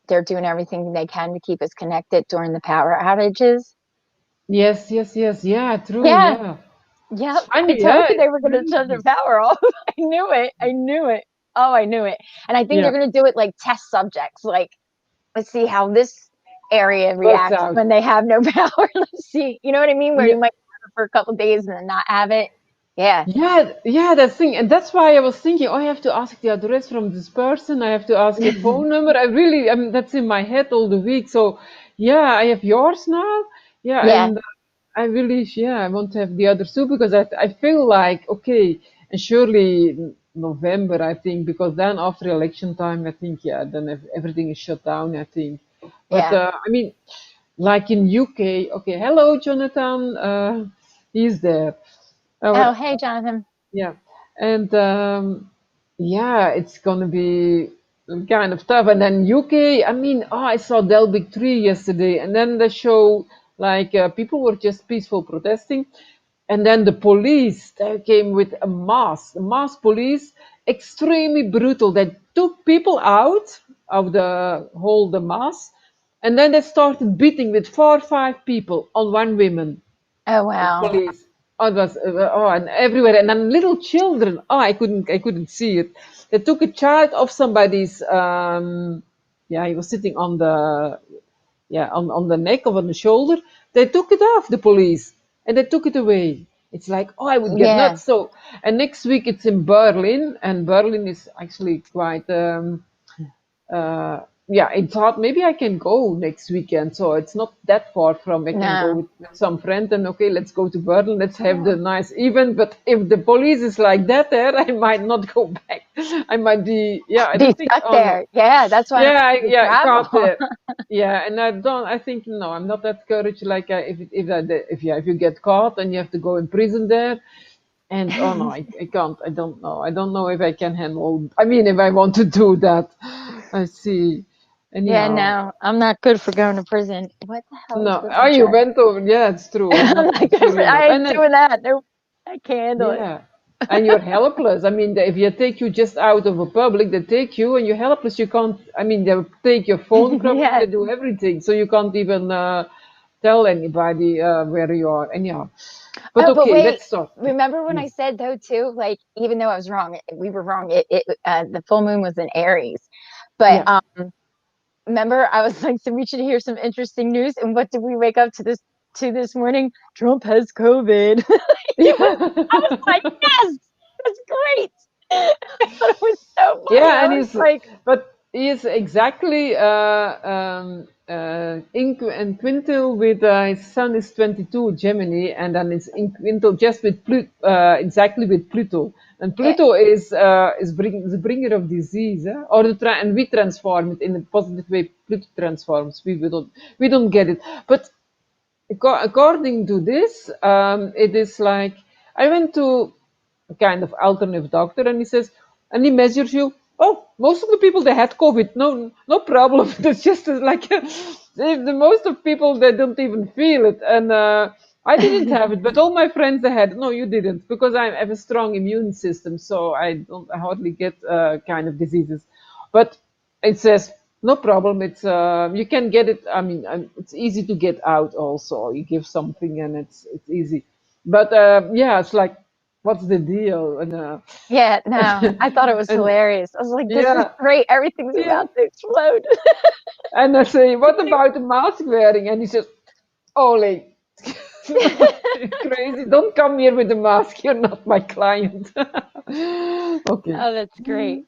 they're doing everything they can to keep us connected during the power outages. Yes, yes, yes. Yeah, true. Yeah, Yeah. yep. I I mean, told yeah, you they it's were going to turn their crazy. power off. I knew it. I knew it. Oh, I knew it. And I think they're Yeah, going to do it like test subjects. Like, let's see how this area works reacts out. when they have no power. Let's see. You know what I mean? Where Yeah, you might have it for a couple days and then not have it. Yeah. yeah, yeah. That's thing, and that's why I was thinking, oh, I have to ask the address from this person. I have to ask a phone number. I mean, that's in my head all the week. So, yeah, I have yours now. Yeah, Yeah. and I really, yeah, I want to have the other too because I feel like okay, and surely November, I think, because then after election time, I think, yeah, then everything is shut down. I think, but Yeah. I mean, like in UK, okay, hello, Jonathan, he's there. Oh, Our hey, Jonathan. yeah, and yeah, it's gonna be kind of tough. And then UK, I mean, oh, I saw Del Big 3 yesterday, and then the show, like people were just peaceful protesting, and then the police they came with a mass police, extremely brutal. They took people out of the mass, and then they started beating with 4 or 5 people on one woman. Oh, The wow. police. Oh, it was oh, and everywhere, and then little children. Oh, I couldn't see it. They took a child off somebody's. Yeah, he was sitting on the on the neck or on the shoulder. They took it off, the police, and they took it away. It's like, oh, I would get Yeah. nuts. So, and next week it's in Berlin, and Berlin is actually quite uh, yeah, I thought maybe I can go next weekend. So it's not that far from. I can go No. with some friend and okay, let's go to Berlin. Let's have the nice event. But if the police is like that there, I might not go back. I might be, yeah, I Be don't think, stuck oh no. there. Yeah. That's why I'm Yeah, saying the yeah, I travel. can't. Yeah, and I don't. I think no, I'm not that courage. Like if you get caught and you have to go in prison there, and oh no, I can't. I don't know. I don't know if I can handle. I mean, if I want to do that, I see. Yeah, Anyhow, no, I'm not good for going to prison. What the hell is no. this Oh, you address? went over. Yeah, it's true. I'm I'm not. not good for, Surely not. I ain't And then doing that. Nope. I can't handle it. yeah, and you're helpless. I mean, if you take you just out of a public, they take you and you're helpless. You can't. I mean, they take your phone probably. Yeah. They do everything, so you can't even tell anybody where you are. Anyhow, but Oh, but okay, wait. let's start. Remember when I Yes. said though too, like even though I was wrong, we were wrong. The full moon was in Aries, but Yeah. remember I was like, so we should hear some interesting news. And what did we wake up to this morning? Trump has COVID. It was. I was like, Yeah. yes, that's great. I thought it was so funny. Yeah, I and was he's like, but he is exactly in and quintil with his son is 22 Gemini, and then it's in quintil just with exactly with Pluto, and yeah, Pluto is the bringer of disease, or and we transform it in a positive way. Pluto transforms. We don't get it, but according to this, it is like I went to a kind of alternative doctor, and he says, and he measures you. Oh, most of the people they had COVID, no problem. That's just like the most of people they don't even feel it, and I didn't have it, but all my friends they had. No, you didn't, because I have a strong immune system, so I hardly get kind of diseases. But it says no problem. It's you can get it. I mean, it's easy to get out. Also, you give something and it's easy. But yeah, it's like, what's the deal? And yeah, no, I thought it was and hilarious. I was like, this is yeah, great. Everything's yeah. about to explode. And I say, what about the mask wearing? And he says, Ole, crazy. Don't come here with the mask. You're not my client. Okay. Oh, that's great.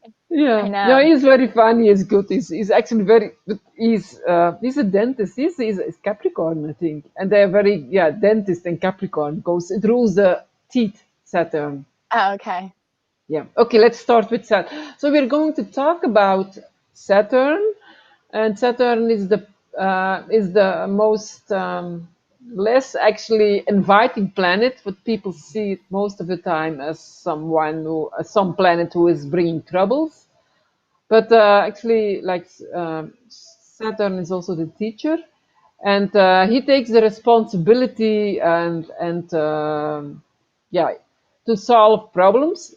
I Yeah, no, know. he's very funny. He's good. He's actually very. But he's a dentist. He's Capricorn, I think, and they're very dentist and Capricorn because it rules the teeth. Saturn. Oh, okay. Yeah. Okay, let's start with Saturn. So we're going to talk about Saturn, and Saturn is the most less actually inviting planet, but people see it most of the time as some planet who is bringing troubles. But actually, like Saturn is also the teacher, and he takes the responsibility and yeah, to solve problems.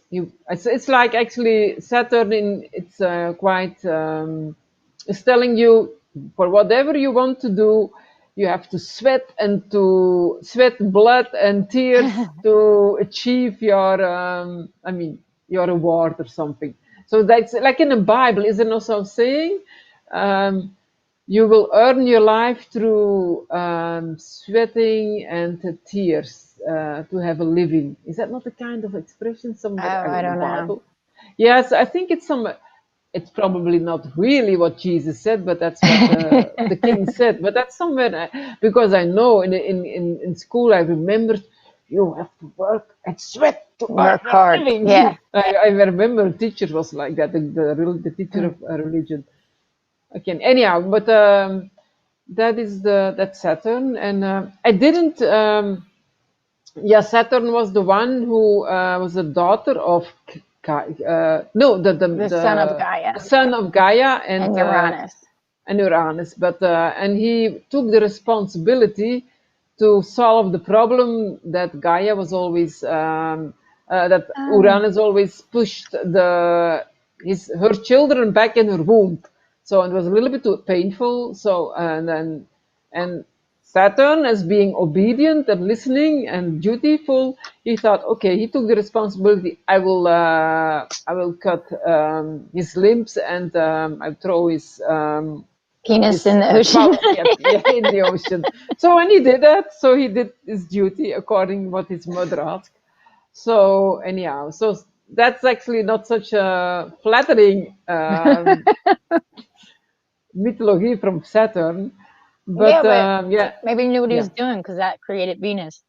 It's like actually Saturn in it's quite is telling you for whatever you want to do, you have to sweat blood and tears to achieve your, your reward or something. So that's like in the Bible, is there no some saying? Um, you will earn your life through sweating and tears to have a living. Is that not a kind of expression Oh, somewhere I in the don't know. Bible? Yes, I think it's some. It's probably not really what Jesus said, but that's what the king said. But that's somewhere because I know in school I remembered you have to work and sweat to earn Work a hard. Yeah. living. I remember the teacher was like that, the teacher Mm. of religion. Okay, anyhow, but that is that's Saturn, and I didn't. Yeah, Saturn was the one who was the daughter of no, The son of the Gaia son of Gaia and Uranus. and Uranus, but and he took the responsibility to solve the problem that Gaia was always that Oh. Uranus always pushed her children back in her womb. So it was a little bit too painful. So and Saturn, as being obedient and listening and dutiful, he thought, okay, he took the responsibility. I will cut his limbs and I'll throw Penis his in the ocean. power, yeah, in the ocean. So when he did that, so he did his duty according to what his mother asked. So anyhow, so that's actually not such a flattering mythology from Saturn, Yeah, but but yeah, maybe he knew what he yeah. was doing because that created Venus.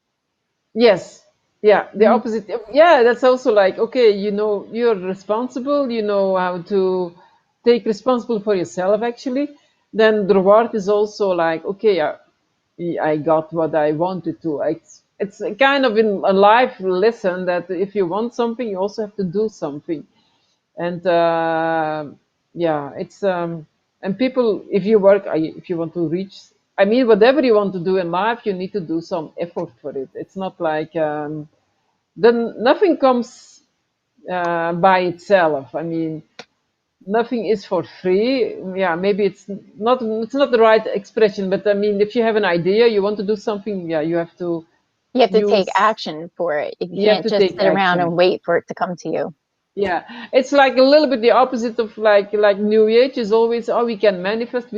Yes. Yeah, the Mhm. opposite. Yeah, that's also like, okay, you know, you're responsible, you know how to take responsible for yourself actually. Then the reward is also like, okay, I got what I wanted to. It's a kind of in a life lesson that if you want something, you also have to do something. And yeah, it's and people, if you work, if you want to reach, I mean, whatever you want to do in life, you need to do some effort for it. It's not like then nothing comes by itself. I mean, nothing is for free. Yeah, maybe it's not the right expression, but I mean, if you have an idea, you want to do something, yeah, you have to You have to take use, action for it. You you have can't to just take sit around action. and wait for it to come to you. Yeah, it's like a little bit the opposite of like New Age is always, oh, we can manifest,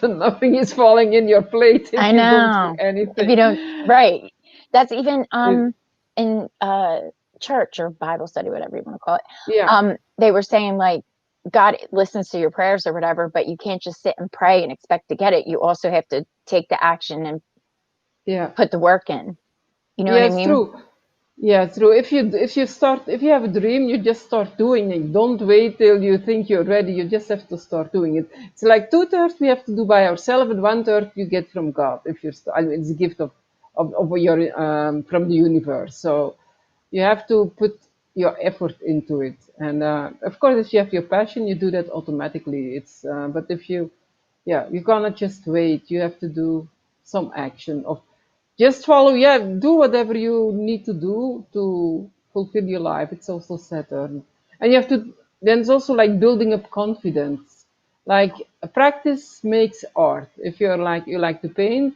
but nothing is falling in your plate I if you don't do know. If you anything. don't, right. That's even It, in church or Bible study, whatever you want to call it. yeah, They were saying like God listens to your prayers or whatever, but you can't just sit and pray and expect to get it. You also have to take the action and yeah, put the work in. You know what yeah, I it's mean? true. Yeah, it's true. If you have a dream, you just start doing it. Don't wait till you think you're ready. You just have to start doing it. It's like two-thirds we have to do by ourselves, and one-third you get from God. If you're, I mean, it's a gift of your from the universe. So you have to put your effort into it. And of course, if you have your passion, you do that automatically. It's but if you, yeah, you cannot just wait. You have to do some action of just follow, yeah, do whatever you need to do to fulfill your life. It's also Saturn. And you have to, then it's also like building up confidence. Like practice makes art. If you're like, you like to paint,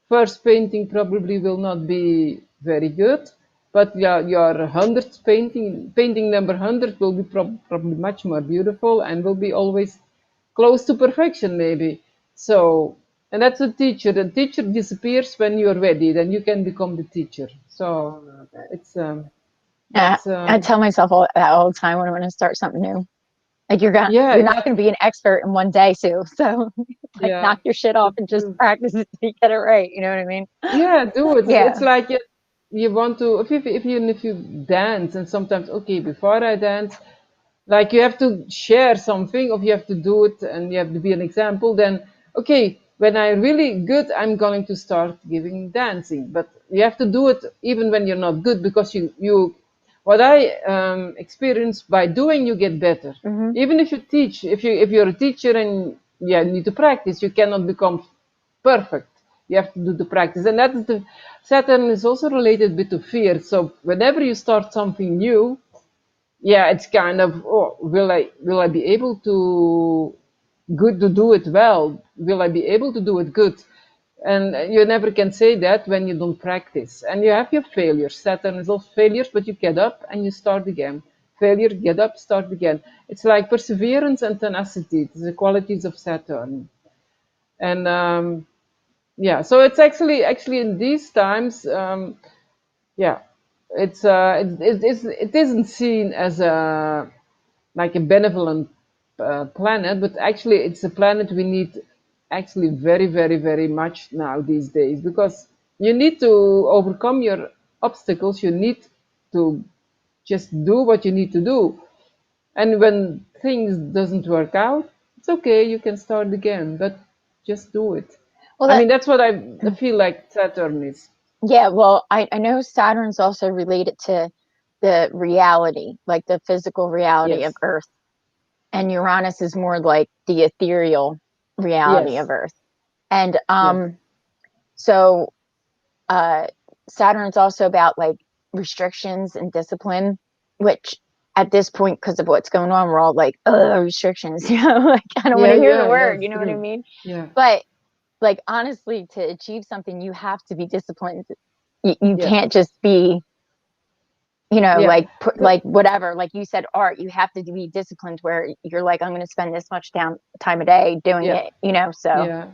first painting probably will not be very good, but yeah, your hundredth painting number 100 will be probably much more beautiful and will be always close to perfection, maybe. So, and that's a teacher. The teacher disappears when you're ready, then you can become the teacher. So, it's Yeah, that's I tell myself that all the time when I'm going to start something new. Like yeah, you're not going to be an expert in one day, Sue. So like yeah, knock your shit off that's and just true. practice it till you get it right. You know what I mean? Yeah, do it. It's Yeah. like you want to if even if you dance and sometimes okay before I dance, like you have to share something or you have to do it and you have to be an example. Then okay, when I'm really good, I'm going to start giving dancing. But you have to do it even when you're not good because you what I experienced by doing you get better. Hmm. Even if you teach, if you're a teacher and yeah, you need to practice, you cannot become perfect. You have to do the practice, and that is the Saturn is also related a bit to fear. So whenever you start something new, yeah, it's kind of oh, will I be able good to do it well? Will I be able to do it good? And you never can say that when you don't practice. And you have your failures. Saturn is also failures, but you get up and you start again. Failure, get up, start again. It's like perseverance and tenacity. It's the qualities of Saturn. And yeah, so it's actually in these times, yeah, it isn't seen as a like a benevolent planet, but actually it's a planet we need actually very, very, very much now these days, because you need to overcome your obstacles. You need to just do what you need to do, and when things doesn't work out, it's okay. You can start again, but just do it. Well, I mean, that's what I feel like Saturn is. yeah, well, I know Saturn's also related to the reality, like the physical reality of Yes, Earth, and Uranus is more like the ethereal reality of yes, Earth. And yes. so uh Saturn's also about like restrictions and discipline, which at this point, because of what's going on, we're all like, oh, restrictions, like I don't want Yeah, to hear the yeah, yeah, word, it's you know what I true. mean? Yeah, But like honestly, to achieve something, you have to be disciplined. You yeah, can't just be, yeah. like No, like whatever, like you said, art. You have to be disciplined where you're like, I'm going to spend this much time a day doing yeah, it, so yeah.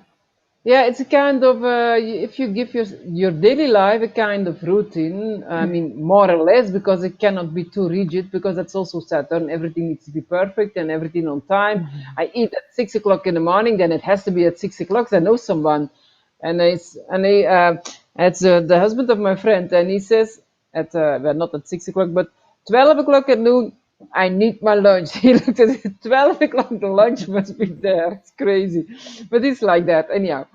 Yeah, it's a kind of if you give your daily life a kind of routine. I mm, mean, more or less, because it cannot be too rigid, because that's also Saturn. Everything needs to be perfect and everything on time. mhm. I eat at 6 o'clock in the morning, then it has to be at 6 o'clock. So I know someone, and it's the husband of my friend, and he says at well, not at 6 o'clock, but 12 o'clock at noon. I need my lunch. He looked at it, 12 o'clock. The lunch must be there. It's crazy, but it's like that anyhow.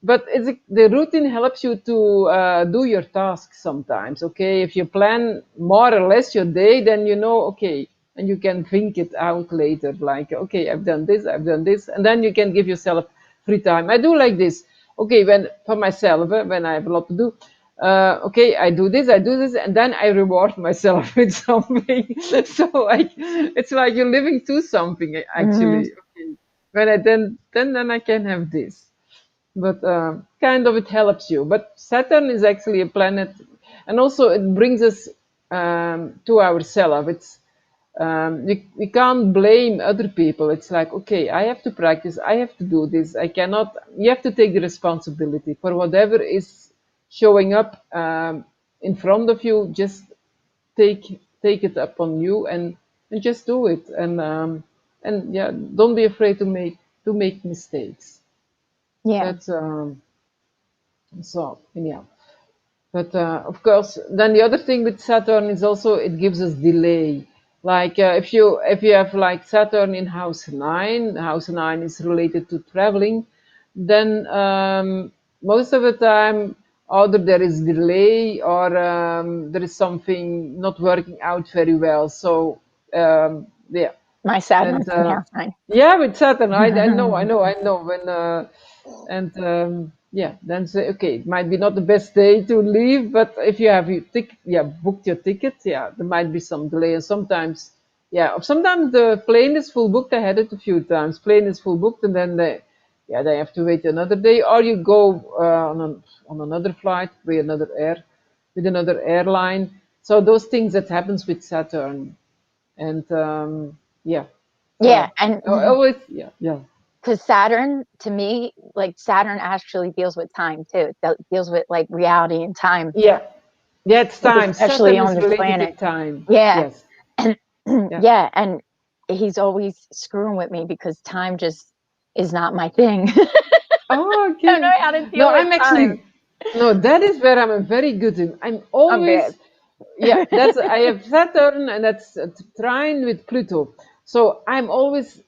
But the routine helps you to do your tasks sometimes. Okay, if you plan more or less your day, then you know, okay, and you can think it out later. Like, okay, I've done this, and then you can give yourself free time. I do like this. Okay, when for myself, when I have a lot to do, okay, I do this, and then I reward myself with something. So like, it's like you're living to something Mhm. actually. Okay. When I then I can have this, but kind of it helps you. But Saturn is actually a planet, and also it brings us to ourselves. It's we can't blame other people. It's like, okay, I have to practice, I have to do this. I cannot. You have to take the responsibility for whatever is showing up in front of you. Just take it upon you, and just do it. And yeah, don't be afraid to make mistakes. Yeah. That's so anyhow. But of course, then the other thing with Saturn is also it gives us delay. Like if you have like Saturn in house nine is related to traveling, then most of the time either there is delay or there is something not working out very well. So yeah, My and Saturn's in house 9. yeah, with Saturn, I know when and yeah, then say okay, it might be not the best day to leave, but if you have booked your ticket, yeah, there might be some delay, and sometimes the plane is full booked. I had it a few times. Plane is full booked, and then they have to wait another day, or you go on another flight with another airline. So those things that happens with Saturn, and yeah, Yeah, so I and always yeah. because Saturn, to me, like Saturn actually deals with time too. It deals with like reality and time, Yeah, yeah, it's time. especially Saturn on is this related to planet. time. Yeah, Yes. and Yeah. yeah, and he's always screwing with me because time just is not my thing. Oh, I don't know okay. how to No, deal with I'm time. actually no. That is where I'm very good in. I'm I'm bad. always yeah. That's I have Saturn, and that's a trine with Pluto. So I'm always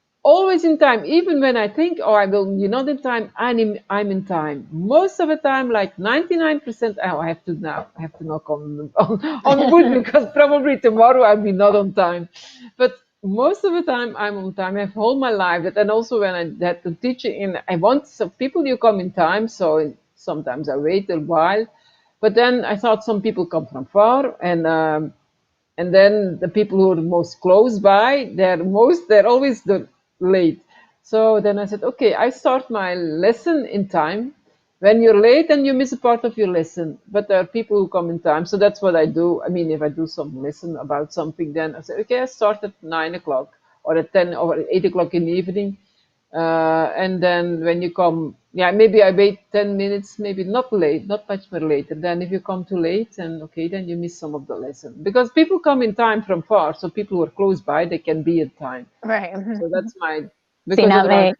in time. Even when I think, oh, I will be not in time, I'm in time. Most of the time, like 99%. Oh, I have to knock on wood, because probably tomorrow I'll be not on time. But most of the time I'm on time. I've all my life that, and also when I had to teach in, I want some people you come in time, so sometimes I wait a while, but then I thought some people come from far, and then the people who are most close by, they're always late. So then I said, okay, I start my lesson in time. When you're late, and you miss a part of your lesson, but there are people who come in time. So that's what I do. I mean, if I do some lesson about something, then I say, okay, I start at 9 o'clock or at 10 or at 8 o'clock in the evening. And then when you come, yeah, maybe I wait 10 minutes, maybe not late, not much more later. Then if you come too late, and okay, then you miss some of the lesson, because people come in time from far. So people who are close by, they can be in time. Right. So that's my, See, because not otherwise, me.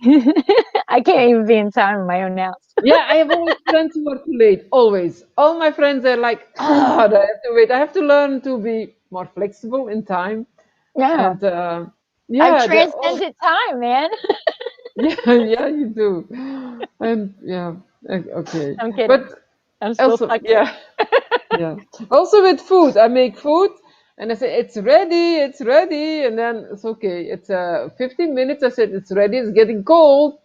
I can't even be in time in my own house. yeah, I have always friends who are too late. Always. All my friends are like, ah, I have to wait. I have to learn to be more flexible in time. Yeah. And I've yeah, they're all, transcended time, man. yeah, yeah, you do. And yeah, okay. I'm kidding. But I'm still also, stuck in yeah, yeah. Also with food, I make food and I say, it's ready. And then it's okay. It's 15 minutes. I said, it's ready. It's getting cold.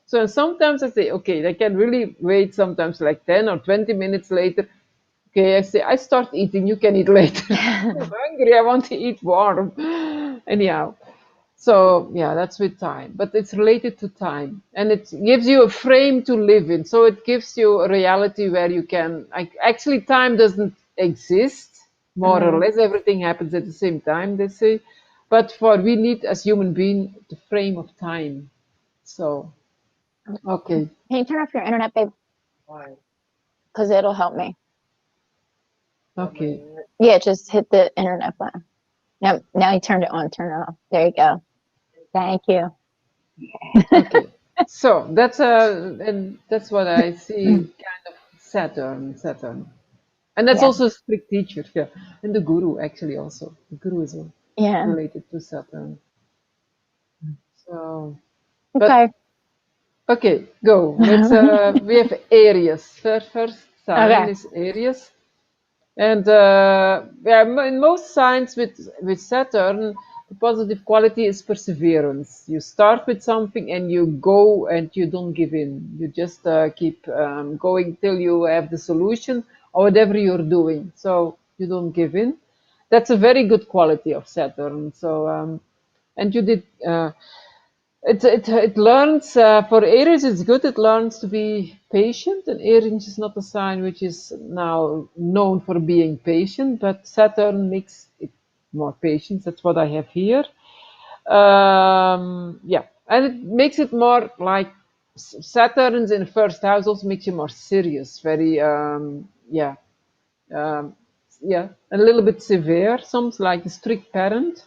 So sometimes I say, okay, they can really wait sometimes like 10 or 20 minutes later. Okay, I say, I start eating. You can eat later. I'm it. hungry. I want to eat warm. Anyhow. So yeah, that's with time, but it's related to time, and it gives you a frame to live in. So it gives you a reality where you can, like, actually time doesn't exist, more or Mhm. less. Everything happens at the same time, they say. But for we need as human being the frame of time. So okay, Can you turn off your internet, babe? Because it'll help me. okay, Yeah, just hit the internet button. Now you turned it on. Turn it off. There you go. Thank you. okay. So that's and that's what I see, kind of Saturn. And that's Yeah. also a strict teacher, yeah. And the guru, actually, also. The guru is Yeah. related to Saturn. So, but Okay. okay, go. Let's, we have Aries. First sign Okay. is Aries. And yeah, in most signs with Saturn, the positive quality is perseverance. You start with something and you go and you don't give in. You just keep going till you have the solution or whatever you're doing. So you don't give in. That's a very good quality of Saturn. So and you did. It learns for Aries. It's good. It learns to be patient, and Aries is not a sign which is now known for being patient, but Saturn makes it more patient. That's what I have here. Yeah, and it makes it more like Saturn's in the first house also makes you more serious, very yeah, um, yeah, a little bit severe, sounds like a strict parent.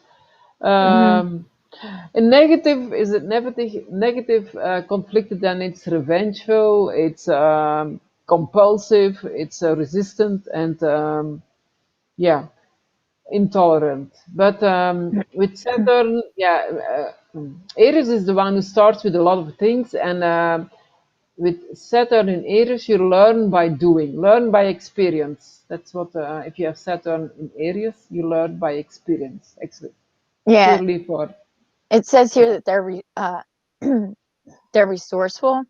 Hmm. Um, and negative is it negative conflicted, then it's revengeful, it's compulsive, it's resistant, and yeah, intolerant. But with Saturn, yeah, Aries is the one who starts with a lot of things, and with Saturn in Aries, you learn by doing, learn by experience. That's what, if you have Saturn in Aries, you learn by experience. Actually, Yeah. purely for, It says yeah, here that they're resourceful,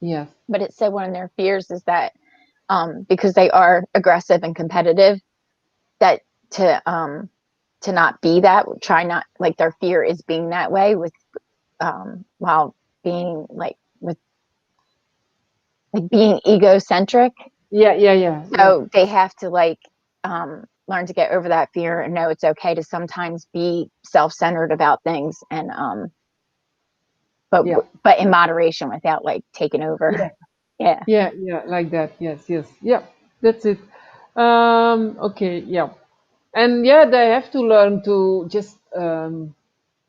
yes, but it said one of their fears is that because they are aggressive and competitive, that to not be that, try not like their fear is being that way with while being like being egocentric. yeah, yeah, yeah, yeah, So they have to learn to get over that fear and know it's okay to sometimes be self-centered about things and but yeah, but in moderation without like taking over. yeah, Yeah. yeah, yeah, like that. Yes, yes, yeah, that's it. Okay, yeah, and yeah, they have to learn to just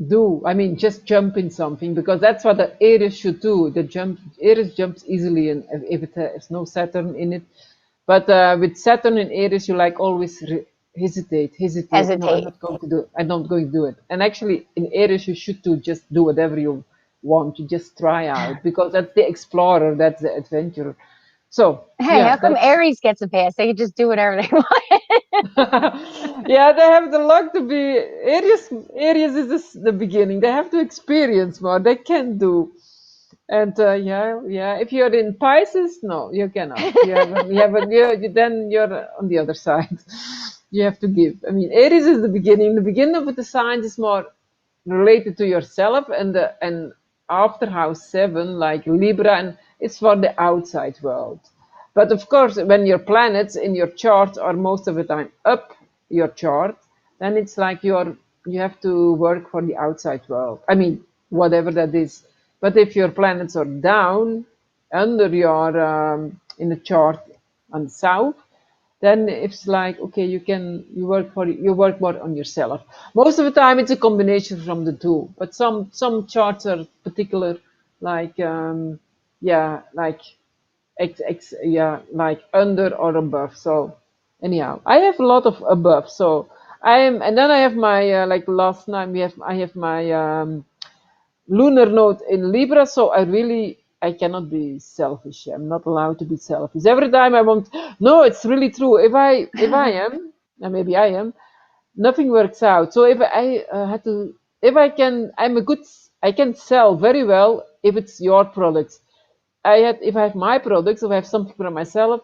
do. I mean, just jump in something, because that's what the Aries should do. The jump, Aries jumps easily, and if it has no Saturn in it. But with Saturn in Aries, you like always hesitate. No, I'm Hesitate. not going to do it. I'm not going to do it. And actually, in Aries, you should do just do whatever you want. You just try out, because that's the explorer, that's the adventurer. So Hey, yeah, how come that's Aries gets a pass? They can just do whatever they want. yeah, they have the luck to be Aries. Aries is the beginning. They have to experience more. They can do. And yeah, yeah. If you're in Pisces, no, you cannot. Then you're on the other side. You have to give. I mean, Aries is the beginning. The beginning of the signs is more related to yourself, and after house 7, like Libra, and it's for the outside world. But of course, when your planets in your chart are most of the time up your chart, then it's like you have to work for the outside world. I mean, whatever that is. But if your planets are down under your in the chart on the south, then it's like, okay, you work more on yourself. Most of the time it's a combination from the two, but some charts are particular, like yeah, like like under or above. So anyhow, I have a lot of above. So I am, and then I have my like last time I have my lunar node in Libra, so I cannot be selfish. I'm not allowed to be selfish. Every time I want, no, it's really true. If I am, and maybe I am, nothing works out. So if I had to, if I can, I can sell very well if it's your products. If I have my products, if I have something for myself,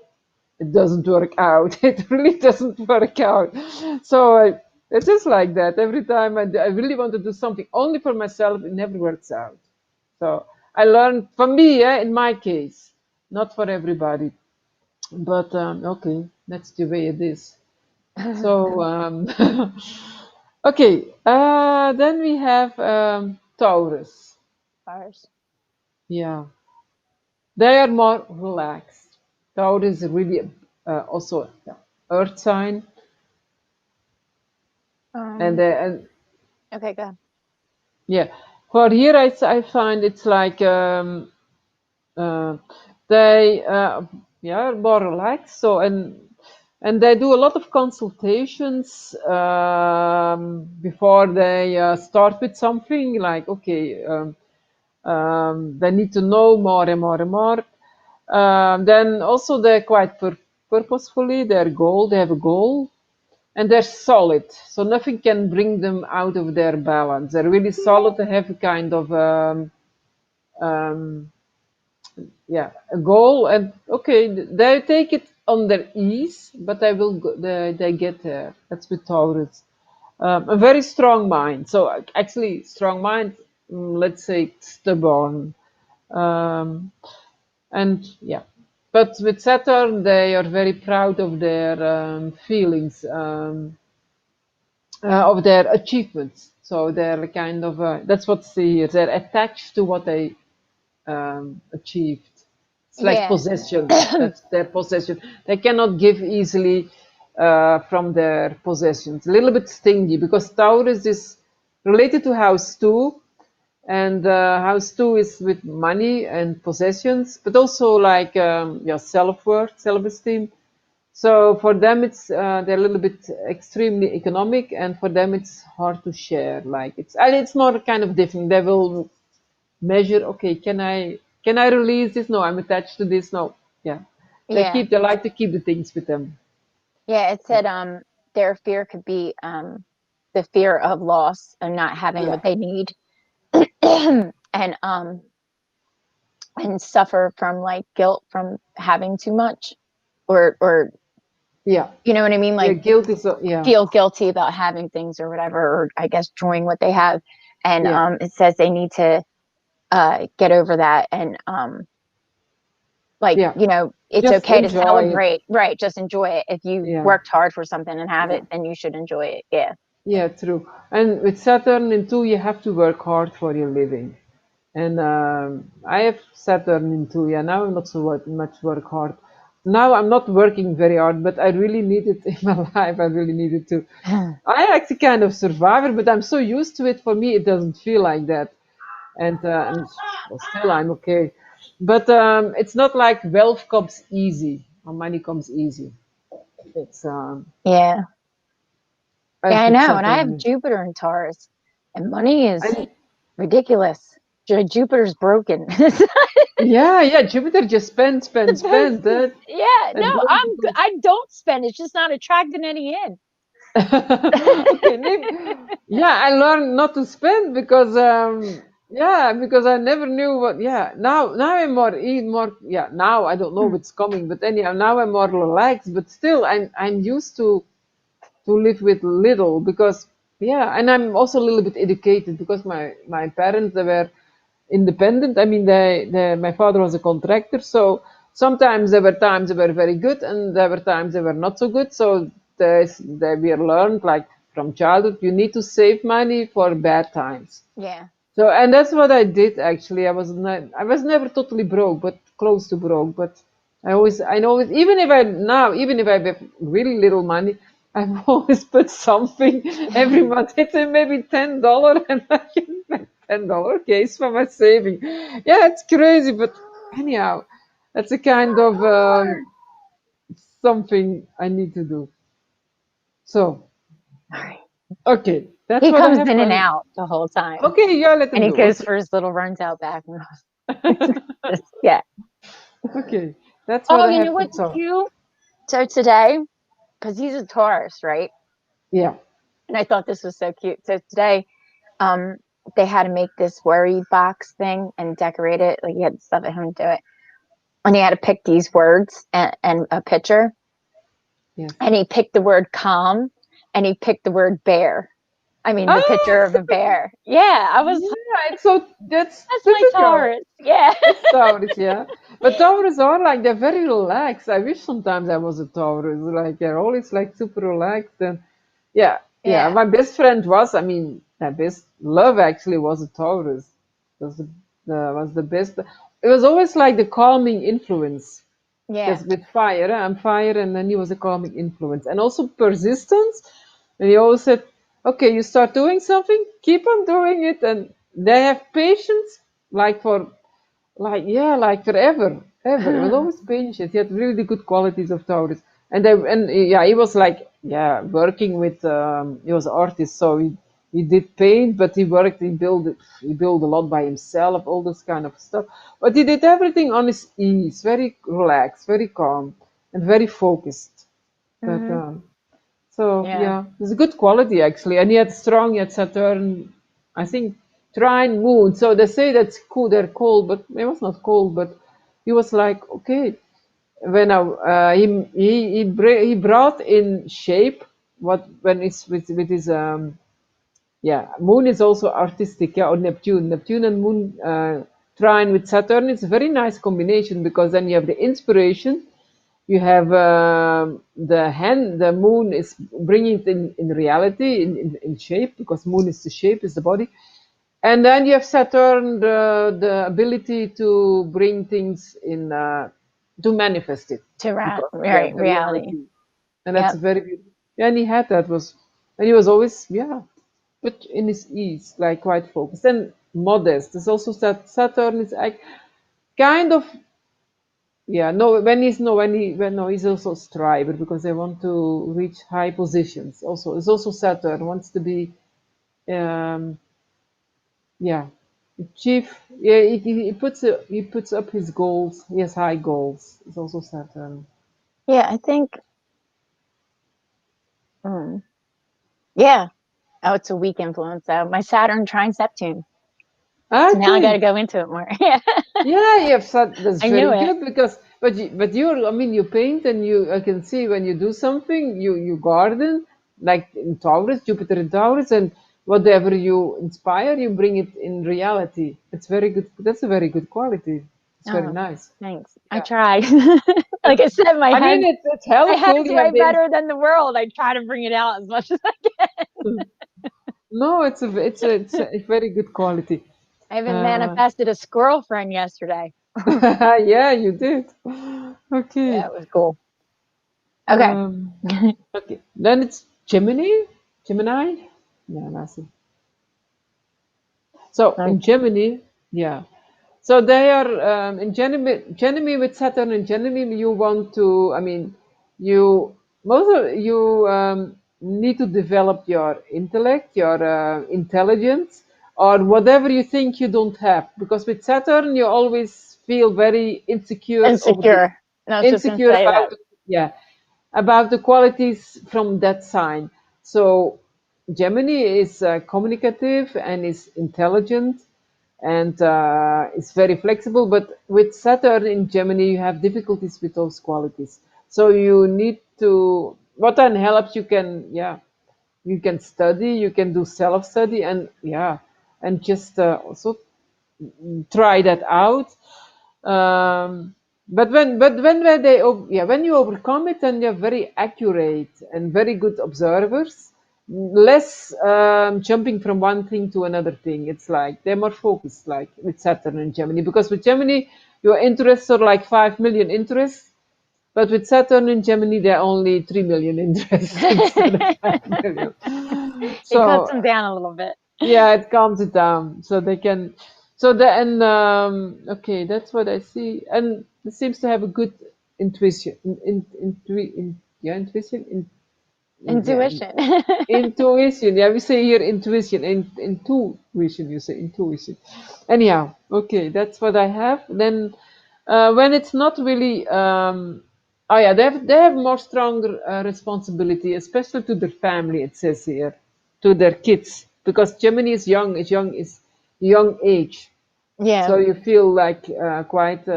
it doesn't work out. It really doesn't work out. So it's just like that. Every time I really want to do something only for myself, it never works out. So I learned, for me, yeah, in my case, not for everybody, but okay, that's the way it is. So okay, then we have Taurus. Ours. Yeah, they are more relaxed. Taurus is really also earth sign, Um, and okay, go ahead. yeah, for here I find it's like uh, they yeah, are more relaxed. So and they do a lot of consultations before they start with something. Like, okay, they need to know more and more and more. Then also they're quite purposefully their goal. They have a goal and they're solid, so nothing can bring them out of their balance. They're really solid. They have a kind of um, yeah, a goal, and okay, they take it on their ease, but they get there. That's with Taurus. A very strong mind. So actually, strong mind. Let's say stubborn. Um, and yeah, but with Saturn, they are very proud of their feelings. Of their achievements. So they're kind of that's what they here. They're attached to what they achieved. It's like Yeah. possessions. That's their possession. They cannot give easily from their possessions. A little bit stingy because Taurus is related to House Two, and House Two is with money and possessions, but also like yeah, self-worth, self-esteem. So for them, they're a little bit extremely economic, and for them it's hard to share. Like it's more kind of different. They will measure. Okay, can I release this? No, I'm attached to this. No, yeah. Yeah. They like to keep the things with them. Yeah. It Yeah, said their fear could be the fear of loss and not having yeah, what they need. and and suffer from like guilt from having too much, or yeah. you know what I mean, Yeah, like guilt is yeah, feel guilty about having things or whatever, or I guess enjoying what they have. And yeah, it says they need to get over that, and like, yeah. it's Just okay to enjoy it. celebrate, right? Just enjoy it. If you Yeah, worked hard for something and have yeah. it, then you should enjoy it. Yeah. Yeah, true. And with Saturn in two, you have to work hard for your living. And I have Saturn in two. Yeah, now I'm not so much work hard. Now I'm not working very hard, but I really need it in my life. I really need it to. I actually kind of survivor, but I'm so used to it. For me, it doesn't feel like that. And well, still I'm okay. But it's not like wealth comes easy or money comes easy. It's Yeah. I Yeah, I put know. And I have Saturn. Jupiter in Taurus, and money is I ridiculous. Jupiter's broken. Yeah, yeah. Jupiter just spend. Yeah, no, That goes I'm good. because I don't spend. It's just not attracting any in. okay, yeah, I learned not to spend because yeah, because I never knew what. Yeah, now I'm more. Yeah, now I don't know what's coming, but anyhow, now I'm more relaxed. But still, I'm used to live with little because yeah, and I'm also a little bit educated because my parents, they were independent. I mean, my father was a contractor, so sometimes there were times they were very good, and there were times they were not so good. So we learned, like from childhood, you need to save money for bad times. Yeah. So, and that's what I did actually. I was never totally broke, but close to broke. But I know, even if I have really little money, I've always put something every month. It's maybe $10, and I can make $10 case for my saving. Yeah, it's crazy, but anyhow, that's a kind of something I need to do. So, All right. okay, that's He what I comes have. in and out the whole time. Okay, yeah, let And him he do. goes Okay. for his little runs out back. Yeah. Okay, that's what Oh, I you know have to what's talk. cute? So today, because he's a Taurus, right? Yeah. And I thought this was so cute. So today, um, they had to make this worry box thing and decorate it. Like he had stuff at home to do it. And he had to pick these words and a picture. Yes. And he picked the word calm and he picked the word bear. I mean, the picture of Ah, a bear. Yeah, I was like, yeah, it's so that's that's my typical. Taurus. Yeah. It's Taurus, yeah. But Taurus are like they're very relaxed. I wish sometimes I was a Taurus. Like they're always like super relaxed and yeah, yeah. Yeah. My best friend was, I mean, my best love actually was a Taurus. Was the best. It was always like the calming influence. Yeah. Because with fire, I'm fire, and then he was a calming influence, and also persistence. And he always said, "Okay, you start doing something, keep on doing it, and they have patience, like for, like yeah, like forever, ever." It was always patient. He had really good qualities of Taurus, and yeah, he was like yeah, working with. He was an artist, so he did paint, but he worked. He built a lot by himself, all this kind of stuff. But he did everything on his ease, very relaxed, very calm, and very focused. But Hmm. so Yeah. yeah, it's a good quality actually, and he had Saturn, I think trine moon. So they say that's cool. They're cold, but it was not cold. But he was like, okay, when he brought in shape what when it's with his yeah, moon is also artistic, yeah, or Neptune and moon trine with Saturn. It's a very nice combination because then you have the inspiration, you have the moon is bringing it in reality, in shape, because moon is the shape, is the body. And then you have Saturn, the ability to bring things in, to manifest it, because yeah, Right, the reality. reality. And that's Yep. a very beautiful. Yeah, and he had that was, and he was always, yeah, but in his ease, like quite focused and modest. There's also Saturn is like kind of yeah, no, when he's no, when no, he's also a striver because they want to reach high positions. Also, it's also Saturn wants to be, um, yeah, chief. Yeah, he puts up his goals. He has high goals. It's also Saturn. Yeah, I think. Mm, yeah. Oh, it's a weak influence though. My Saturn trines Neptune. So now I got to Okay, go into it more. Yeah. yeah, you have said that's I knew very it. good because but you're I mean you paint and you I can see when you do something you garden like in Taurus, Jupiter in Taurus, and whatever you inspire you bring it in reality. It's very good. That's a very good quality. It's very Oh, nice. thanks. I Yeah. tried. And Like I said, I mean it's my hella cool. head's You way have the better than the world. I try to bring it out as much as I can. no, it's a very good quality. I even Uh, manifested a squirrel friend yesterday. yeah, you did. Yeah, Okay. it was cool. Okay. Um, okay. Then it's Gemini. Gemini. Yeah, that's it. So in Okay. Gemini, yeah. So they are in Gemini with Saturn and Gemini. You want to, I mean, you most of you need to develop your intellect, your intelligence, or whatever you think you don't have. Because with Saturn, you always feel very insecure over the Insecure. And I was just gonna insecure say that. yeah, about the qualities from that sign. So Gemini is communicative and is intelligent and is very flexible. But with Saturn in Gemini, you have difficulties with those qualities. So you need to. What then helps you can yeah you can study, you can do self study, and yeah, and just also. try that out. But when when you overcome it, and you're very accurate and very good observers, less jumping from one thing to another thing. It's like they're more focused, like with Saturn and Gemini, because with Gemini your interests are like 5 million interests, but with Saturn and Gemini they're only 3 million interests instead of 5 million. It cuts So them down a little bit. yeah, it calms it down so they can. So then, okay, that's what I see, and it seems to have a good intuition, yeah, intuition, yeah, Intuition. intuition. Yeah, we say here intuition, intuition. You say intuition. Anyhow, okay, that's what I have. Then, when it's not really, oh yeah, they have more stronger responsibility, especially to their family. It says here, to their kids, because Gemini is young age, Yeah. so you feel like quite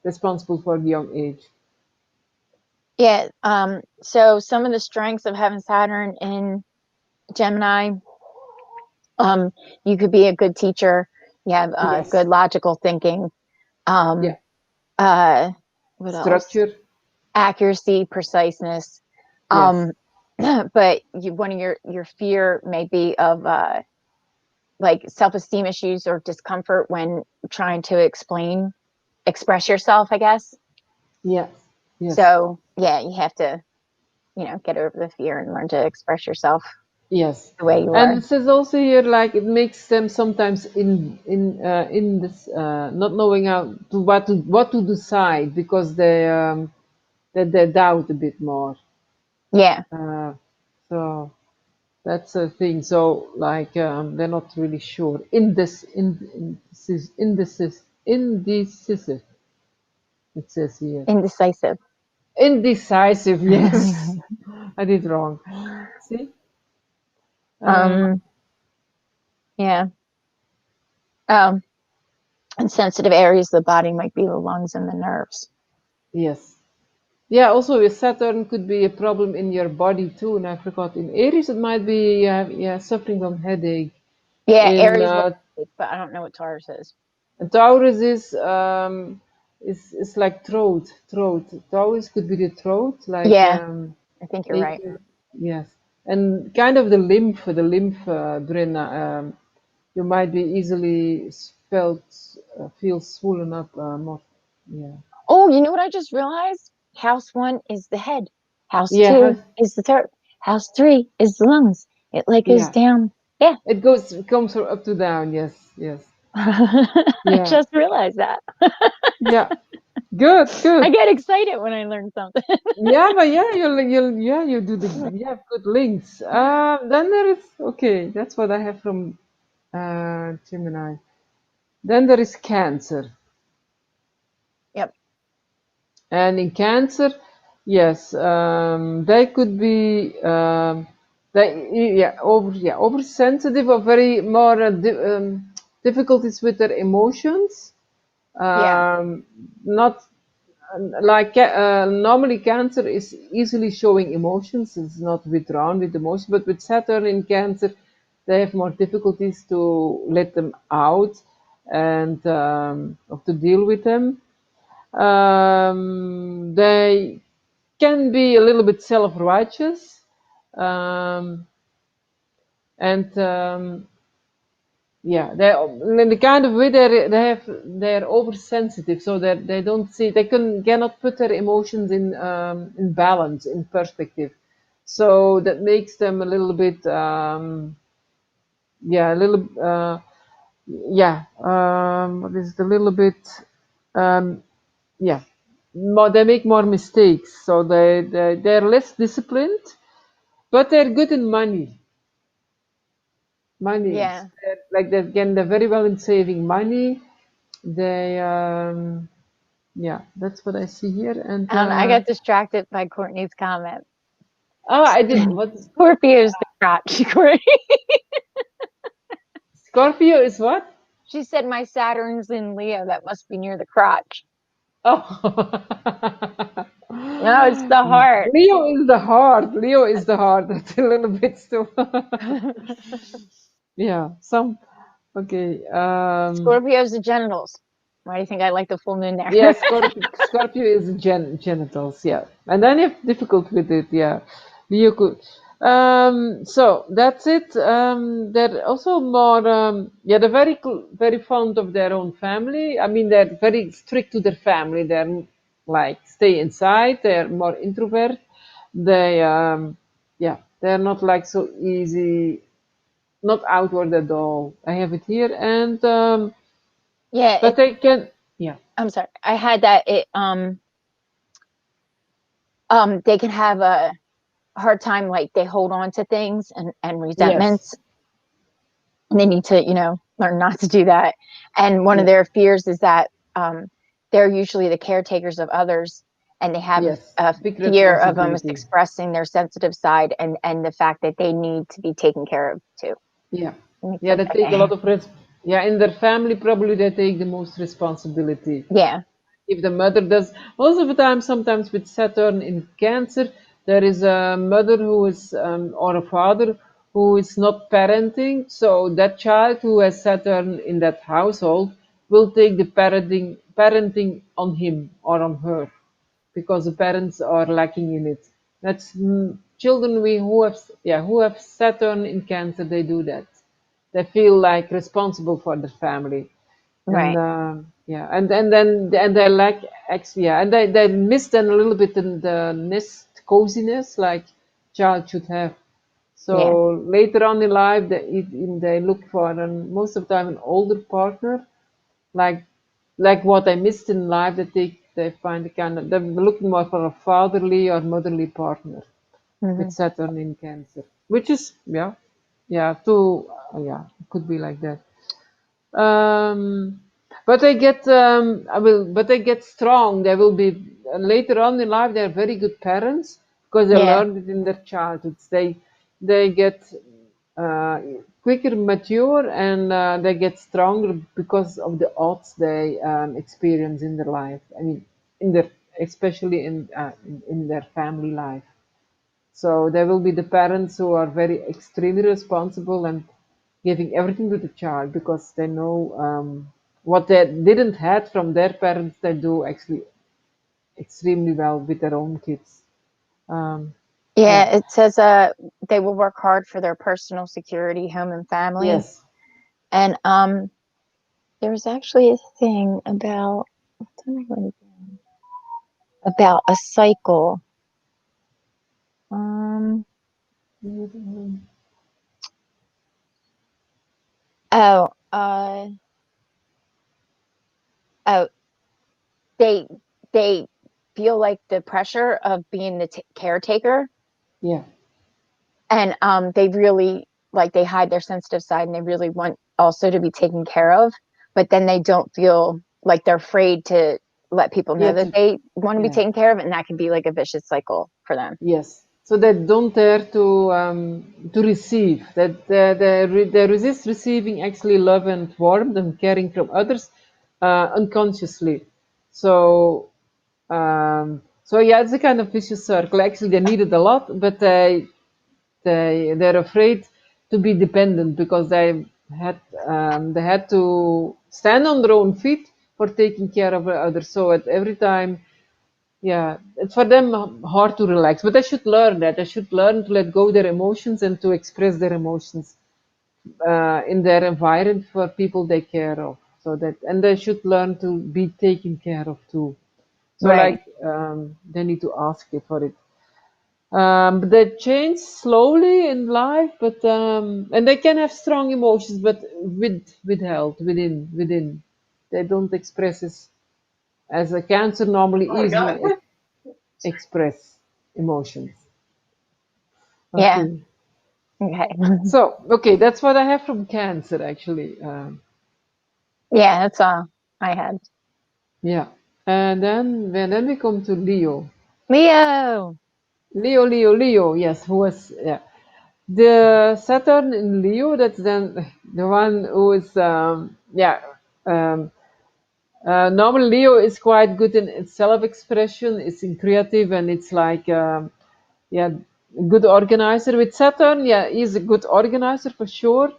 responsible for the young age. Yeah. So some of the strengths of having Saturn in Gemini, um, you could be a good teacher. You have Yes. good logical thinking. Yeah. Um, uh, what else? Structure. Accuracy, preciseness. Yes. Um, but one of your fear may be of like self-esteem issues or discomfort when trying to express yourself, I guess. Yes. Yes. So yeah, you have to, get over the fear and learn to express yourself Yes, the way you and are. it says also here like it makes them sometimes in this not knowing how to what to decide because they doubt a bit more. Yeah, Uh, so that's a thing. So like they're not really sure. Indecisive. It says here. indecisive. Indecisive. Yes, I did wrong. See. Uh, um, yeah. Um, and sensitive areas of the body might be the lungs and the nerves. yes. Yeah, also with Saturn could be a problem in your body too. And I forgot in Aries it might be yeah suffering from headache. Yeah, In Aries, but I don't know what Taurus is. Taurus is like throat. Taurus could be the throat, like Yeah, I think you're right. yes, and kind of the lymph drain. You might be easily feel swollen up more. Yeah, Oh, you know what I just realized? House one is the head. House yeah, two is the throat. House three is the lungs. It like goes yeah. down. Yeah. It comes from up to down. Yes, yes. I Yeah, just realized that. yeah. Good, I good. get excited when I learn something. Yeah, but yeah, you do you have good links. Then there is okay. That's what I have from Gemini. Then there is Cancer, Yep. and in Cancer, yes, they could be they oversensitive or very more difficulties with their emotions. Yeah. Not like normally Cancer is easily showing emotions, it's not withdrawn with emotion, but with Saturn in Cancer they have more difficulties to let them out and or to deal with them. They can be a little bit self-righteous, um, and yeah, they in the kind of way they're oversensitive, so that they cannot put their emotions in balance, in perspective. So that makes them a little bit yeah, a little yeah, what is it, a little bit um yeah, more, they make more mistakes, so they're less disciplined, but they're good in money. Yeah. Like they're very well in saving money. They yeah, that's what I see here. And And I got distracted by Courtney's comment. oh, I did what? Scorpio's the crotch. Courtney. Scorpio is what? She said my Saturn's in Leo. That must be near the crotch. Oh. No, it's the heart. Leo is the heart. Leo is the heart. That's a little bit too. Yeah, some. Okay. Scorpio's the genitals. Why do you think I like the full moon there? Yeah, Scorpio is genitals, yeah. And then you have difficult with it, yeah. You could. So that's it. They're also more, yeah, they're very fond of their own family. I mean, they're very strict to their family. They're like stay inside. They're more introvert. They, yeah, they're not like so easy, not outward at all. I have it here, and Yeah, but they can, yeah, I'm sorry. I had that they can have a hard time, like they hold on to things and yes, resentments, and they need to, learn not to do that. And one of yeah. their fears is that they're usually the caretakers of others, and they have Yes, a big fear of almost responsibility. expressing their sensitive side and the fact that they need to be taken care of too. Yeah, Let me yeah, put they that take a there. lot of yeah, in their family probably they take the most responsibility. Yeah. If the mother does, most of the time, sometimes with Saturn in Cancer, there is a mother who is or a father who is not parenting, so that child who has Saturn in that household will take the parenting on him or on her, because the parents are lacking in it. That's children we who have Saturn in Cancer. They do that. They feel like responsible for the family, and Right. yeah, and they lack actually, yeah, and they miss then a little bit in the nest coziness like child should have. Yeah. So later on in life, they look for most of the time an older partner, like what I missed in life, that they find a kind of they're looking more for a fatherly or motherly partner with Hmm. Saturn in Cancer, which is yeah, too yeah, it could be like that. Um, but they get but they get strong. They will be later on in life. They're very good parents because they Yeah. learned it in their childhoods. They get quicker mature, and they get stronger because of the odds they experience in their life. I mean, in their especially in their family life. So there will be the parents who are very extremely responsible and giving everything to the child because they know what they didn't had from their parents. They do actually extremely well with their own kids. Um, yeah. Yeah. It says they will work hard for their personal security, home and family. Yes. And there was actually a thing about what did I write down? About a cycle. Um oh oh they they feel like the pressure of being the caretaker, Yeah. and they really, like, they hide their sensitive side and they really want also to be taken care of, but then they don't feel like they're afraid to let people know Yeah. that they want to be Yeah. taken care of, and that can be like a vicious cycle for them. Yes. So they don't dare to receive. That they resist receiving actually love and warmth and caring from others unconsciously. So so yeah, it's a kind of vicious circle. Actually, they need it a lot, but they're afraid to be dependent because they had to stand on their own feet for taking care of others. So at every time, yeah, it's for them hard to relax. But they should learn that. They should learn to let go their emotions and to express their emotions in their environment for people they care of. So that, and they should learn to be taken care of too. So Right. like they need to ask it for it. But they change slowly in life, but and they can have strong emotions, but withheld within. They don't express as a Cancer normally easily express emotions. Yeah. Okay, Okay. so okay, that's what I have from Cancer actually. Yeah, that's all I had. Yeah, and then we come to Leo. Leo. Leo. Yes, who was yeah. The Saturn in Leo, that's then the one who is, um, normally Leo is quite good in its self-expression, it's in creative, and it's like, yeah, a good organizer. With Saturn, yeah, he's a good organizer for sure.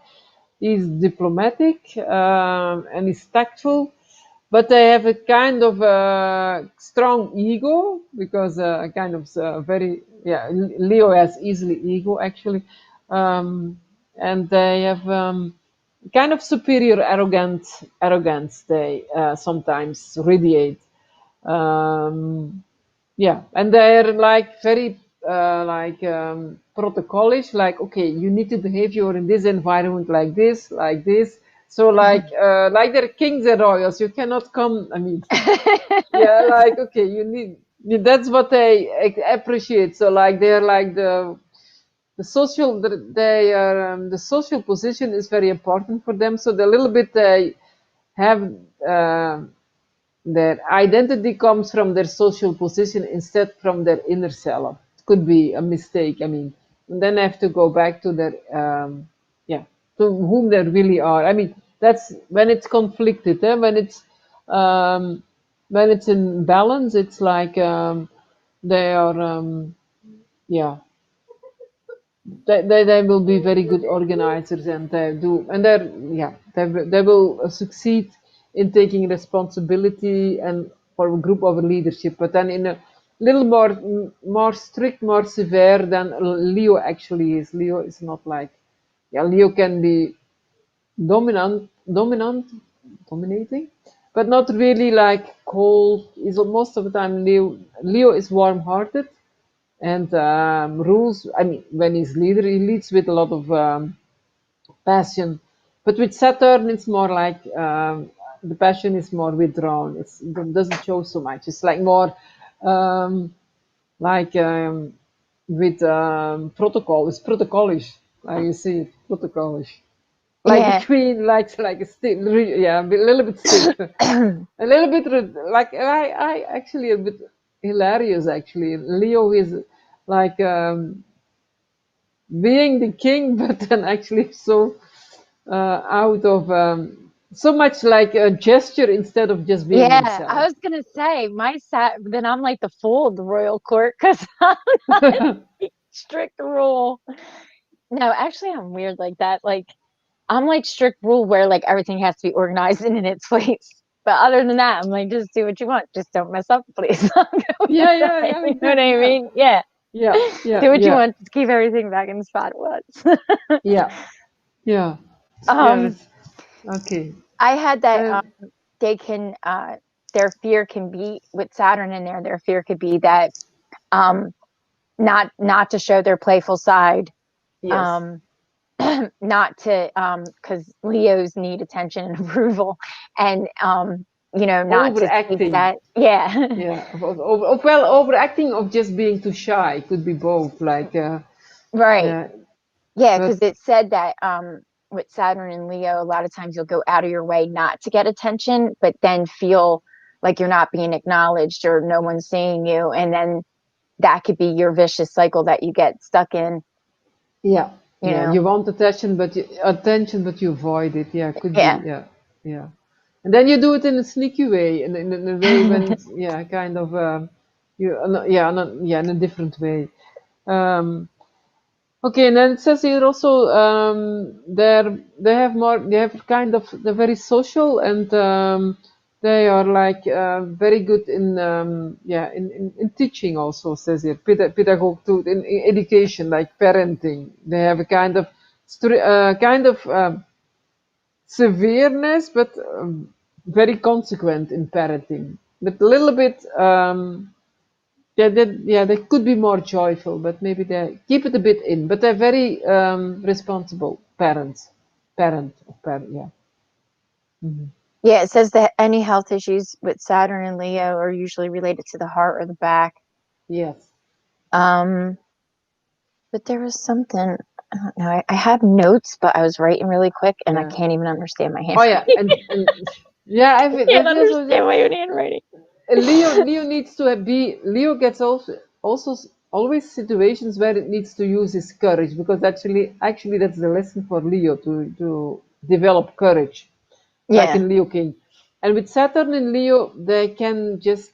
He's diplomatic and he's tactful, but they have a kind of strong ego because kind of very Leo has easily ego actually, and they have kind of superior arrogance they sometimes radiate. Um, yeah, and they're like very protocolish, like okay, you need to behave you're in this environment like this. So like they're kings and royals. You cannot come. I mean, yeah, like okay, you need. That's what they appreciate. So like they're like the social they are the social position is very important for them. So the little bit they have. Their identity comes from their social position instead from their inner self. It could be a mistake. I mean, and then I have to go back to their, yeah, to whom they really are. I mean, that's when it's conflicted. Um, when it's in balance, it's like they are, yeah, they will be very good organizers and they do and they're yeah they will succeed in taking responsibility and for a group of leadership, but then in a little more strict, more severe than Leo actually is. Leo is not like, yeah, Leo can be dominant dominating, but not really like cold. Is most of the time Leo is warm-hearted and rules. I mean, when he's leader, he leads with a lot of passion. But with Saturn, it's more like the passion is more withdrawn. It doesn't show so much. It's like more um, like with protocol. It's protocolish. Like you see, it, protocolish. Like the Yeah. queen likes like a stick. Yeah, a little bit stiff. A little bit like I actually a bit hilarious actually. Leo is like being the king, but then actually so out of so much like a gesture instead of just being Yeah, I himself. was gonna say then I'm like the fool of the royal court because I'm not strict rule. No, actually I'm weird like that. Like I'm like strict rule where like everything has to be organized and in its place. But other than that, I'm like, just do what you want. Just don't mess up, please. I'm going Yeah, with yeah, that. yeah, You know yeah, what I yeah, mean? Yeah. yeah, yeah, Do what you yeah, want. Just keep everything back in the spot it was. yeah, yeah, yeah. um, That's okay. I had that Uh, they can their fear can be with Saturn in there, their fear could be that um not to show their playful side. yes, Um not to because Leos need attention and approval and not to see overacting. that. Yeah. Yeah, well, overacting of just being too shy could be both. Like, Right. uh, Yeah, because but it said that with Saturn and Leo, a lot of times you'll go out of your way not to get attention, but then feel like you're not being acknowledged or no one's seeing you. And then that could be your vicious cycle that you get stuck in, yeah, you yeah, know? you want attention, but you avoid it. Yeah, could be. Yeah. Yeah, yeah. And then you do it in a sneaky way, in a way when it's, yeah, kind of yeah, in a different way. Um, okay, and then it says here also they have kind of they're very social and they are like very good in yeah in teaching also says here pedagogue too in education like parenting. They have a kind of severeness, but very consequent in parenting. But a little bit, they could be more joyful, but maybe they keep it a bit in. But they're very responsible parents. Yeah. Mhm. Yeah, it says that any health issues with Saturn and Leo are usually related to the heart or the back. Yes. Um, but there was something, I don't know. I had notes, but I was writing really quick and I Yeah. can't even understand my Oh yeah, handwriting. and yeah, I can't that's understand also my own handwriting. Leo needs to be Leo gets also always situations where it needs to use his courage because actually that's the lesson for Leo to develop courage like Yeah. in Leo King. And with Saturn in Leo, they can just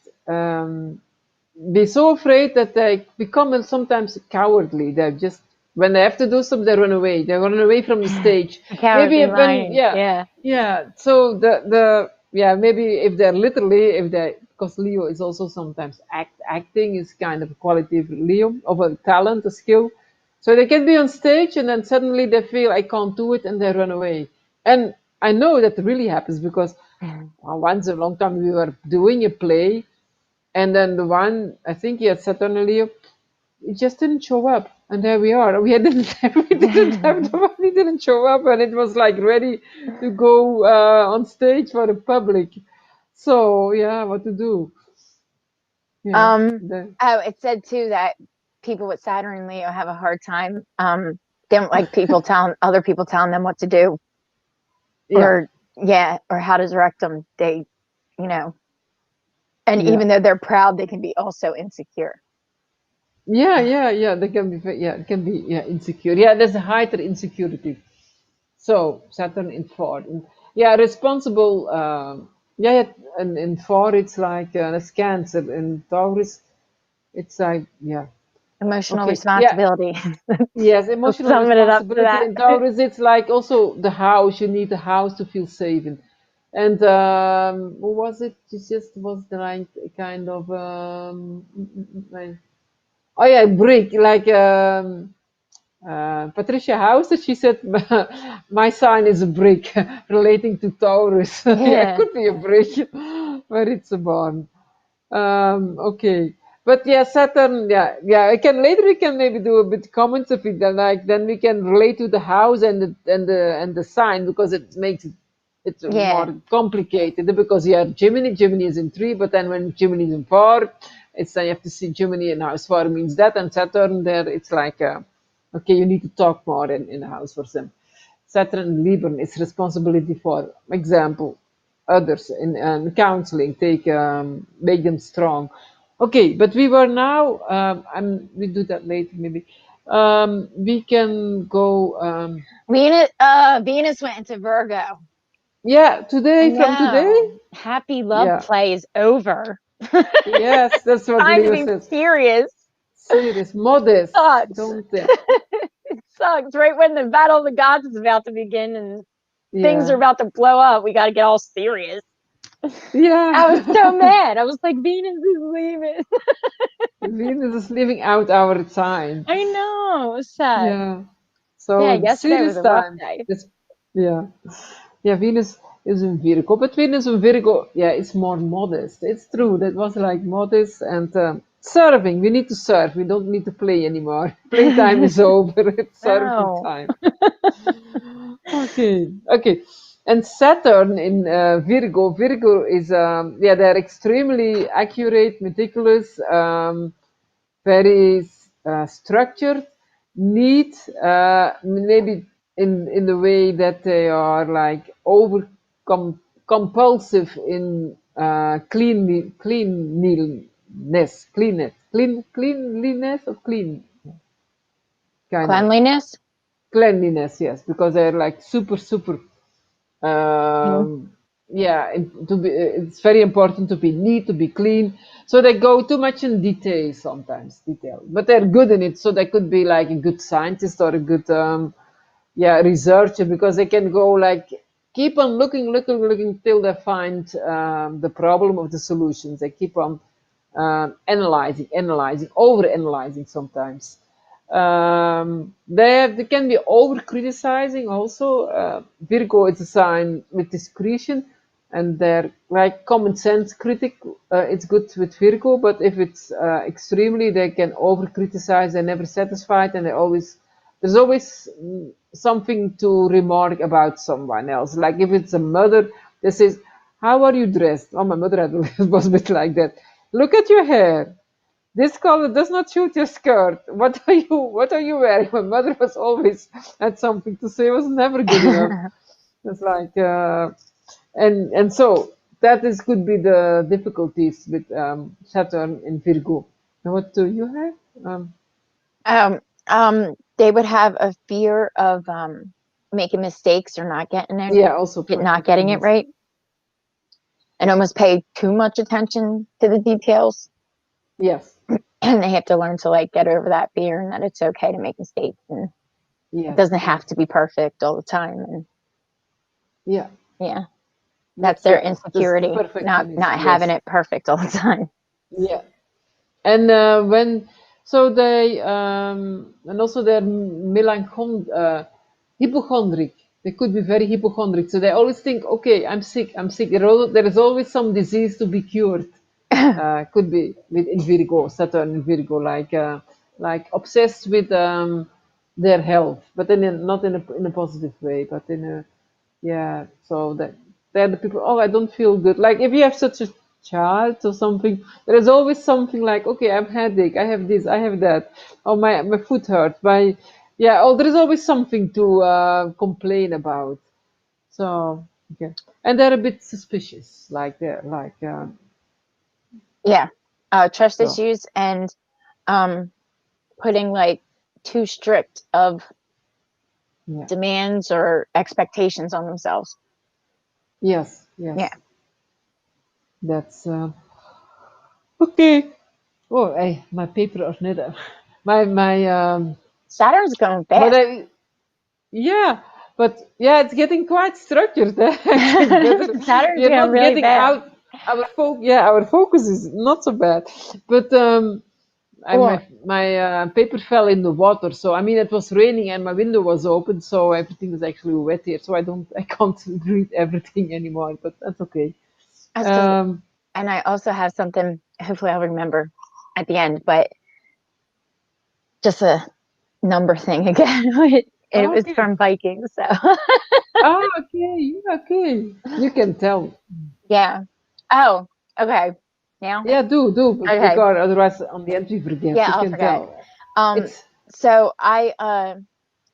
be so afraid that they become sometimes cowardly. They just when they have to do something, they run away. They run away from the stage. The Maybe cowardly when, lion. yeah, Yeah. yeah. So the yeah, maybe if they're literally, if they, because Leo is also sometimes acting is kind of a quality of Leo, of a talent, a skill. So they can be on stage and then suddenly they feel I can't do it and they run away. And I know that really happens because once a long time we were doing a play, and then the one I think he had Saturn and Leo, it just didn't show up, and there we are. We didn't have the one. He didn't show up, and it was like ready to go on stage for the public. So yeah, what to do? Yeah, um oh, it said too that people with Saturn and Leo have a hard time. They don't like people telling other people telling them what to do, yeah, or yeah, or how to direct them. They, you know, and yeah, even though they're proud, they can be also insecure. yeah. They can be, yeah, it can be, yeah, insecure. Yeah, there's a higher insecurity. So Saturn in four, yeah, responsible. Yeah, yeah, and in four it's like that's Cancer. In Taurus, it's like yeah. Emotional Okay, yeah, responsibility. yes, Let's emotional sum it up to responsibility. that. In Taurus, it's like also the house. You need the house to feel safe in. And what was it? It just was the like kind of oh yeah, brick like Patricia House. She said my sign is a brick relating to Taurus. Yeah, it Yeah. could be a brick, but it's a barn. Okay. But yeah, Saturn, yeah. I can later we can maybe do a bit comments of it. Then we can relate to the house and the sign because it makes it it's Yeah. more complicated because you have Gemini. Gemini is in three, but then when Gemini is in four, it's you have to see Gemini in house four means that, and Saturn there it's like okay, you need to talk more in the house for them. Saturn and Libra is responsibility for example others in counseling, take make them strong. Okay, but we were now we do that later maybe. We can go Venus went into Virgo. yeah, I today from today. know. Happy love Yeah, play is over. yes, that's what Time to Leo be says. serious. Serious, modest, Sucks. don't It sucks. Right when the battle of the gods is about to begin and things are yeah, about to blow up, we got to get all serious. I was so yeah. mad. I was like, Venus is leaving. Venus is living out our sign. I know. It was sad. Yeah. Yeah, So yesterday was serious a rough time. day. This, yeah. Yeah, Venus is in Virgo, but Venus in Virgo, yeah, it's more modest. It's true. That was like modest and serving. We need to serve. We don't need to play anymore. Playtime is over. It's serving No. time. Okay, okay. And Saturn in Virgo. Virgo is yeah, they're extremely accurate, meticulous, very structured, neat, maybe in the way that they are like over compulsive in cleanliness of clean kind of Cleanliness? cleanliness, yes, because they're like super Mm. um, yeah, to be, it's very important to be neat, to be clean. So they go too much in detail sometimes, detail, but they're good in it. So they could be like a good scientist or a good, yeah, researcher because they can go like keep on looking till they find the problem of the solutions. They keep on analyzing, over analyzing sometimes. They can be over criticizing also. Virgo is a sign with discretion, and they're like common sense critic. It's good with Virgo, but if it's extremely, they can over criticize. They're never satisfied, and they always there's always something to remark about someone else. Like if it's a mother, they says, "How are you dressed?" Oh, my mother was a bit like that. Look at your hair. This color does not suit your skirt. What are you wearing? My mother was always had something to say. It was never good enough. It's like and so that is could be the difficulties with Saturn in Virgo. And what do you have? They would have a fear of making mistakes or Yeah, also not getting it perfectionist. right, and almost pay too much attention to the details. Yes. and they have to learn to like get over that fear and that it's okay to make mistakes and it Yes, doesn't yes, have to be perfect all the time. And yeah, yeah, yeah, that's their yeah. That's the insecurity, not perfectionism. having Yes, it perfect all the time. yeah. And when so they and also they're hypochondric. They could be very hypochondric. So they always think, okay, I'm sick, I'm sick. There is always some disease to be cured. Could be with in Virgo, Saturn in Virgo, like obsessed with their health, but not in a positive way, but in a yeah. So that they're the people. Oh, I don't feel good. Like if you have such a child or something, there is always something like, okay, I have headache, I have this, I have that. Oh, my foot hurts. My yeah. Oh, there is always something to complain about. So okay, and they're a bit suspicious, like they're like Yeah, trust so. issues and um, putting like too strict of Yeah. demands or expectations on themselves. Yes, Yeah, yes. That's okay. Oh, hey, my paper of net. My Saturn's going but fast. yeah, but yeah, it's getting quite structured. Actually, better. Saturn's We are going not really getting fast. out our focus is not so bad. But Well, my paper fell in the water, so I mean it was raining and my window was open, so everything was actually wet here. So I can't read everything anymore, but that's okay. that's because, Um, and I also have something. Hopefully, I'll remember at the end, but just a number thing again. It was okay. from Vikings, so Oh, okay, okay. You can tell. yeah. Oh, okay. Now, Yeah, do, okay. because otherwise on the end we forget. Yeah, You I'll can forget. tell. Um, It's so I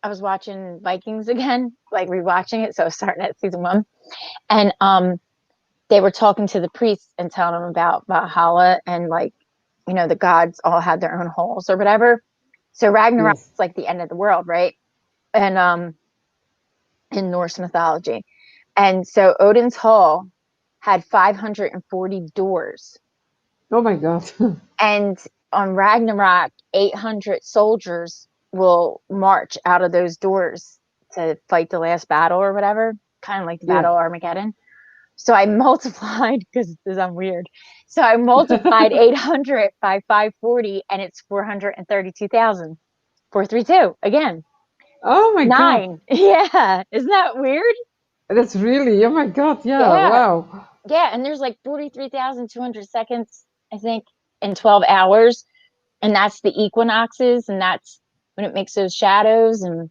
was watching Vikings again, like rewatching it. So I was starting at season one, and they were talking to the priests and telling them about Valhalla and like the gods all had their own halls or whatever. So Ragnarok yes. is like the end of the world, right? And in Norse mythology, and so Odin's hall had 540 doors, Oh my God. and on Ragnarok, 800 soldiers will march out of those doors to fight the last battle or whatever, kind of like the Yeah. Battle of Armageddon. So I multiplied because I'm weird. So I multiplied 800 by 540, and it's 432,000. 432 again. Oh my God. Nine. Yeah. Isn't that weird? That's really, oh my God. Yeah. Yeah. Wow. Yeah. And there's like 43,200 seconds, I think, in 12 hours. And that's the equinoxes. And that's when it makes those shadows. And,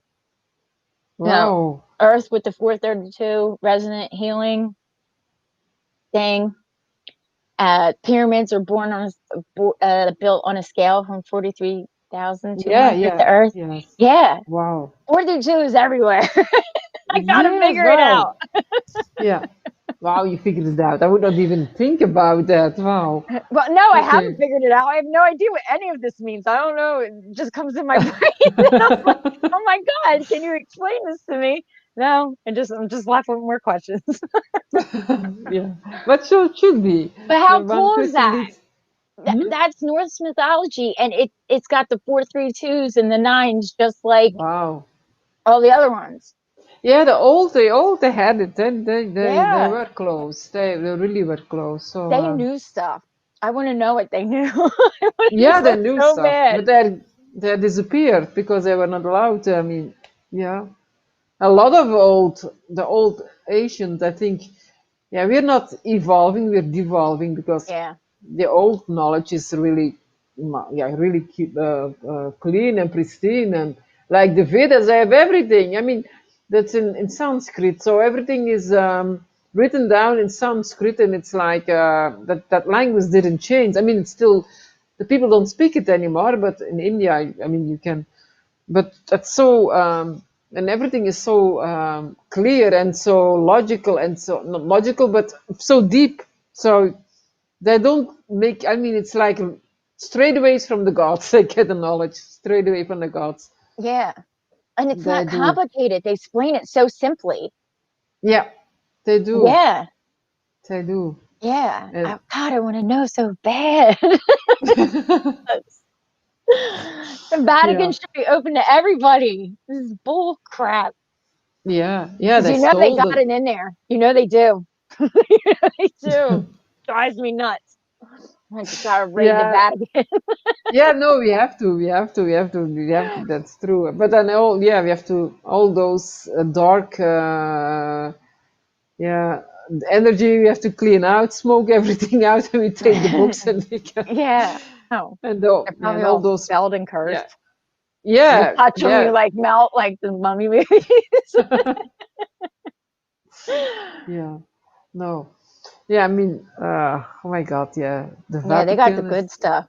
you know, Wow. Earth with the 432 resonant healing thing. Pyramids are built on a scale from Yeah, 43,200 to yeah. Earth. Yes. Yeah, Wow. 42 is everywhere. I gotta Yes, figure it wow. out. Yeah. Wow, you figured it out. I would not even think about that. Wow. Well, no, I haven't Okay. figured it out. I have no idea what any of this means. I don't know. It just comes in my brain. I'm like, oh my God, can you explain this to me? No, I'm just left with more questions. Yeah. But so it should be. But The how one cool is question that? leads. Hmm? That's Norse mythology, and it's got the 432s and the nines, just like Wow. all the other ones. Yeah, they had it. They Yeah, were close. They really were close. So they knew stuff. I want to know what they knew. I want to yeah, know they knew so stuff, bad. but they disappeared because they were not allowed. I mean, yeah, a lot of the old Asians. I think, yeah, we're not evolving, we're devolving because Yeah, the old knowledge is really, yeah, really clean and pristine, and like the Vedas, they have everything. I mean, that's in Sanskrit, so everything is written down in Sanskrit, and it's like that language didn't change. I mean, it's still the people don't speak it anymore, but in India, I mean, you can. But that's so. And everything is so clear and so logical and so not logical but so deep, so they don't make, I mean, it's like straight away from the gods. They get the knowledge straight away from the gods. yeah. And it's They not do. complicated. They explain it so simply. Yeah, they do. Yeah, They do. yeah. And God, I want to know so bad. The Vatican Yeah. should be open to everybody. This is bull crap. Yeah. Yeah. Because They you know they stole got the. it in there. You know they do. You know they do. Drives me nuts. I just gotta raid the Yeah. Vatican. Yeah. No, we have to. We have to. We have to. We have to. That's true. But then all. Yeah, we have to. All those dark. Yeah. Energy. We have to clean out, smoke everything out, and we take the books and we can. Yeah. Oh, And they're yeah, probably and all all those. spelled and Yeah. cursed. You Yeah. touch them, you Yeah. like melt like the mummy movies. Yeah. No. Yeah. I mean. Oh my God. Yeah. The Yeah, they got the Vatican is. good stuff.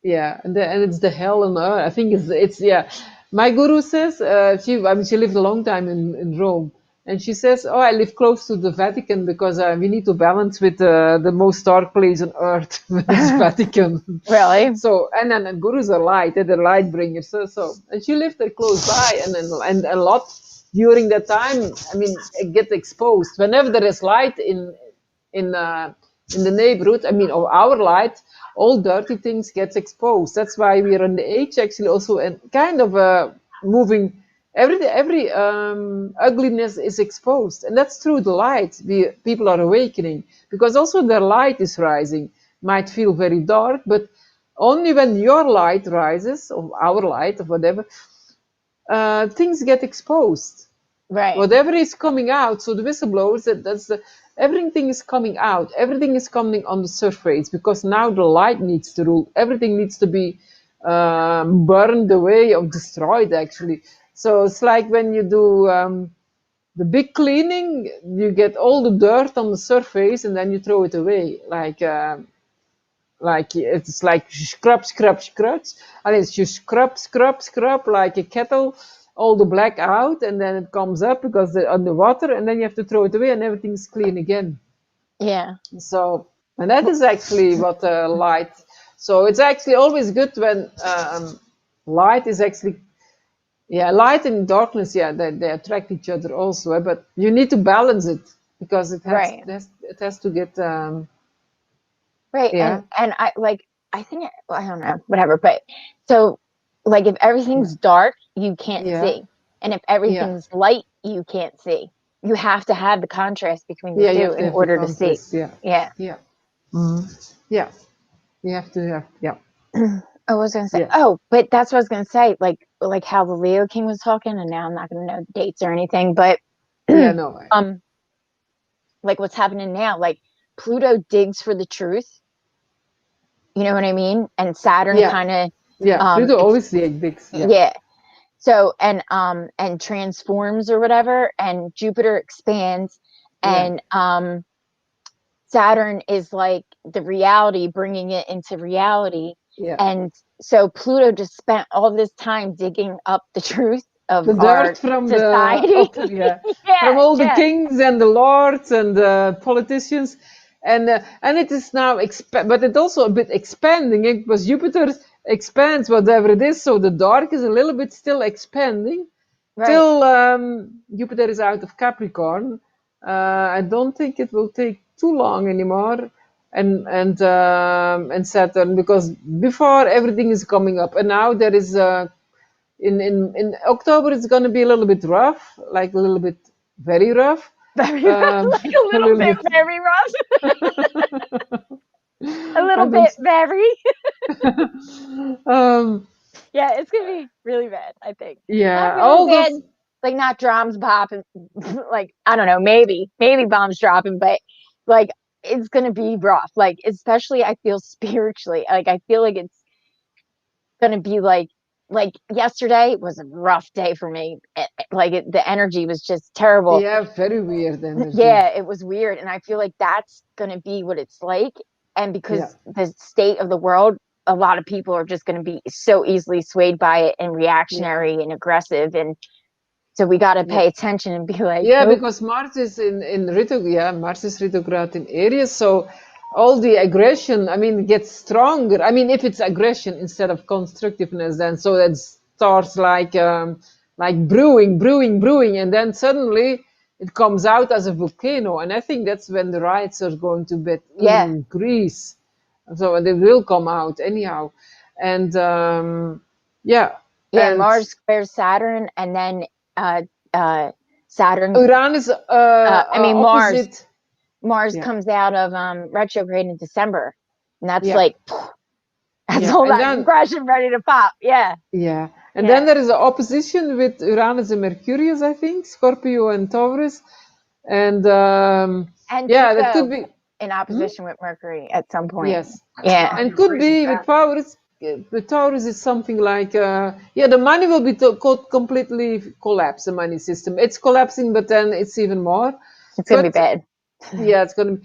Yeah, and it's the hell on earth. I think it's yeah. My guru says I mean she lived a long time in Rome, and she says, "Oh, I live close to the Vatican because we need to balance with the most dark place on earth, it's Vatican." Really? So and then the gurus are light, they're the light bringers. So and she lived there close by, and a lot during that time. I mean, it gets exposed whenever there is light in uh, in the neighborhood. I mean, of our light, all dirty things gets exposed. That's why we are on the age actually also and kind of moving. Every ugliness is exposed, and that's through the light. People are awakening because also their light is rising. Might feel very dark, but only when your light rises, or our light, or whatever, things get exposed, Right. whatever is coming out. So the whistleblowers, that's the, everything is coming out, everything is coming on the surface because now the light needs to rule, everything needs to be burned away or destroyed actually. So it's like when you do the big cleaning, you get all the dirt on the surface and then you throw it away, like it's like scrub, scrub, scrub, and it's you scrub, scrub, scrub like a kettle, all the black out, and then it comes up because they're underwater, and then you have to throw it away, and everything's clean again. Yeah. So, and that is actually what light. So it's actually always good when light is actually, yeah, light and darkness, yeah, they attract each other also, but you need to balance it because Right. it has to get, Right. yeah, And I like I think well, I don't know, whatever, but so like if everything's dark, you can't yeah, see. And if yeah. everything's light, you can't see. You have to have the contrast between the Yeah, you two have to in have the order to see. contrast. Yeah, Yeah. yeah, yeah. You have to have. Yeah, I was gonna say, yeah, oh, but that's what I was gonna say, like how the Leo King was talking, and now I'm not gonna know dates or anything, but yeah. No, um, like what's happening now, like Pluto digs for the truth, you know what I mean? And Saturn yeah, kind of yeah. Pluto always the digs. Yeah, yeah. So and transforms or whatever, and Jupiter expands, yeah, and Saturn is like the reality, bringing it into reality. yeah. And so Pluto just spent all this time digging up the truth of The dirt our from the society. yeah, from Yeah, all the yeah, kings and the lords and the politicians, and it is now but it's also a bit expanding because Jupiter expands whatever it is. So the dark is a little bit still expanding. right. Till Jupiter is out of Capricorn. I don't think it will take too long anymore, and Saturn, because before everything is coming up, and now there is in October it's going to be a little bit rough, like a little bit very rough, Very rough, um, like a a little little bit bit. very rough, a I little don't. bit very. um, Yeah, it's gonna be really bad, I think. Not yeah, really all bad, those. like not drums popping, like I don't know, maybe bombs dropping, but like it's gonna be rough. Like especially I feel spiritually, like I feel like it's gonna be like yesterday was a rough day for me. Like the energy was just terrible. Yeah, very weird energy. Yeah, it was weird, and I feel like that's gonna be what it's like. And Yeah. because the state of the world, a lot of people are just gonna be so easily swayed by it and Yeah, reactionary and aggressive, and so we got to yeah, pay attention and be like, yeah. nope. Because Mars is in retrograde. Yeah, Mars is retrograde in Aries, so all the aggression, I mean, gets stronger. I mean, if it's aggression instead of constructiveness, then so that starts like brewing, brewing, brewing, and then suddenly it comes out as a volcano. And I think that's when the riots are going to be Yeah, increase. So they will come out anyhow. and yeah, Yeah, and Mars squares Saturn, and then uh, Saturn. Uranus I mean Mars. opposite. Mars Yeah, comes out of retrograde in December, and that's yeah, like that's yeah, all and that then aggression ready to pop. Yeah, yeah, and then yeah, there is an opposition with Uranus and Mercurius, I think, Scorpio and Taurus, and and yeah, that could Pluto be. in Hmm? opposition with Mercury at some point. Yes, Yeah, and could be with Taurus. With Taurus, it's something like yeah, the money will be completely collapse. The money system, it's collapsing, but then it's even more. it's gonna be But bad. yeah, it's gonna.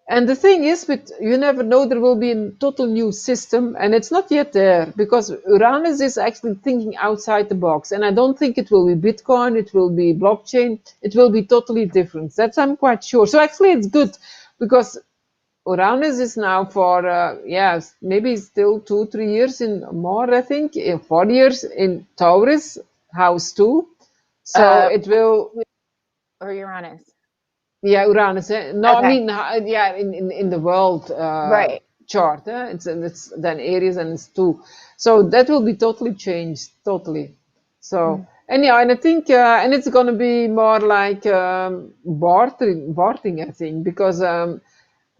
And the thing is, with you never know, there will be a total new system, and it's not yet there because Uranus is actually thinking outside the box. And I don't think it will be Bitcoin, it will be blockchain, it will be totally different. That's I'm quite sure. So actually, it's good because Uranus is now for yeah, maybe still 2 3 years in more, I think, in 4 years in Taurus house too. So Uh, it will, or Uranus. yeah, Uranus. No, I Okay, mean, yeah, in the world right. chart, it's then Aries and it's two. So that will be totally changed, totally. So Mm. and yeah, and I think and it's gonna be more like bartering, I think, because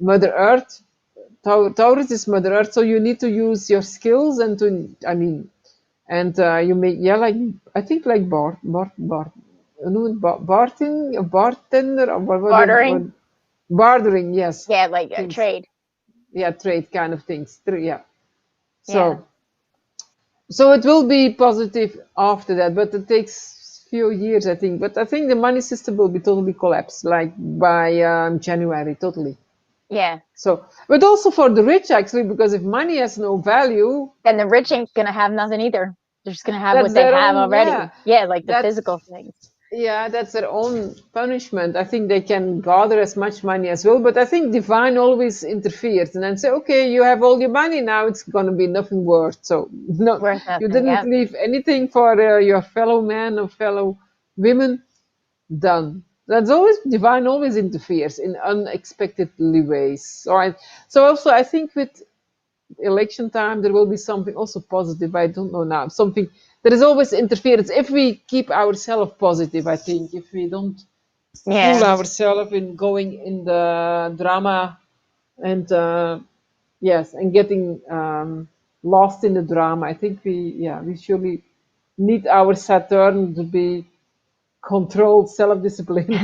Mother Earth, Taurus is Mother Earth, so you need to use your skills and to, I mean, and you make, yeah, like I think like no, bartender, or what, Bartering. bartering, yes, Yeah, like things, trade. yeah, trade kind of things, yeah. Yeah. So, so it will be positive after that, but it takes few years, I think. But I think the money system will be totally collapsed, like by January, totally. Yeah. So, but also for the rich, actually, because if money has no value, And the rich ain't gonna have nothing either. They're just gonna have that's what they their have own, yeah. already. Yeah, like the That's physical things. Yeah, that's their own punishment. I think they can gather as much money as well, but I think divine always interferes and then say, okay, you have all your money now; it's gonna be nothing worth. So no, Worth you nothing. didn't Yep. leave anything for your fellow men or fellow women. Done. That's always divine. Always interferes in unexpected ways. So also I think with election time there will be something also positive. I don't know now, something, there is always interference if we keep ourselves positive. I think if we don't fool Yeah. ourselves in going in the drama and yes, and getting lost in the drama, I think we surely need our Saturn to be controlled, self-disciplined,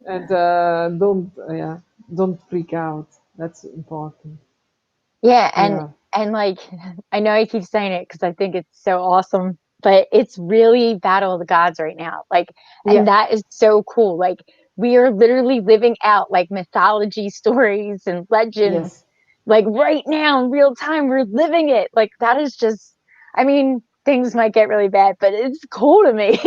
and don't freak out. That's important. Yeah, Yeah, and like I know I keep saying it because I think it's so awesome, but it's really Battle of the Gods right now. Like, and yeah, that is so cool. Like we are literally living out like mythology stories and legends. yes. Like right now in real time, we're living it. Like that is just I mean, things might get really bad, but it's cool to me.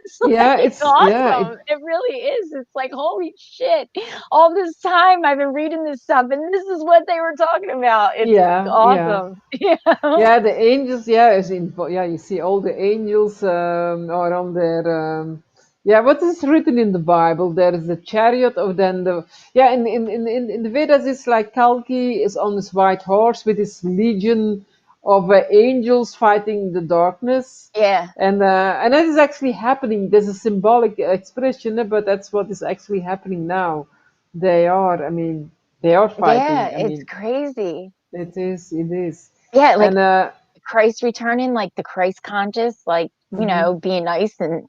It's Yeah, like it's yeah, awesome. It really is. It's like holy shit. All this time I've been reading this stuff and this is what they were talking about. It's yeah. awesome. Yeah. Yeah, the angels, yeah, yeah, you see all the angels are on their yeah, what is written in the Bible? There is the chariot of then the yeah, in the Vedas it's like Kalki is on his white horse with his legion of angels fighting the darkness. Yeah. And that is actually happening. There's a symbolic expression, but that's what is actually happening now. They are, I mean, they are Yeah, fighting. I it's mean, crazy. it is. Yeah, like And Christ returning, like the Christ conscious, like, mhm. being nice and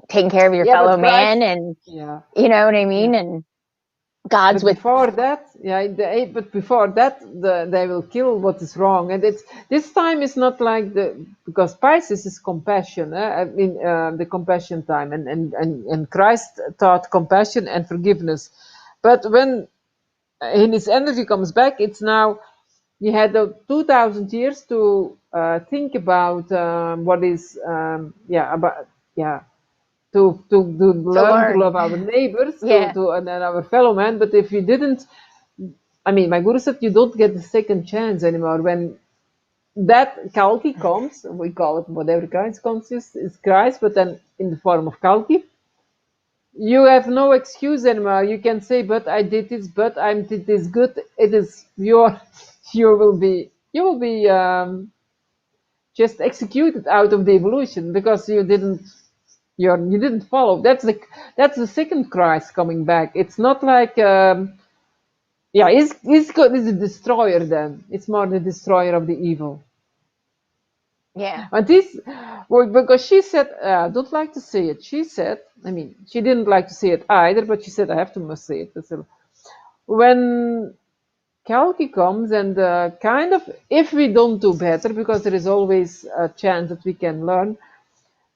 taking care of your Yeah, but fellow Christ, man and yeah, you know what I yeah. mean? And God's But with before that, yeah, but before that, they will kill what is wrong, and it's this time is not like the because Pisces is compassion. I mean, the compassion time, and Christ taught compassion and forgiveness. But when in his energy comes back, it's now you had 2,000 years to think about what is yeah about yeah to to learn to learn. love our neighbors Yeah. and then our fellow man. But if you didn't, I mean, my guru said you don't get the second chance anymore. When that kalki comes, we call it whatever Christ comes is Christ, but then in the form of kalki, you have no excuse anymore. You can say, but I did this, but I did this good. It is your you will be just executed out of the evolution because you didn't follow. That's the second Christ coming back. It's not like yeah, he's a destroyer then. It's more the destroyer of the evil. Yeah. And this, well, because she said, I don't like to say it. She said, I mean, she didn't like to say it either, but she said, I have to must say it. So when Kalki comes and kind of, if we don't do better, because there is always a chance that we can learn,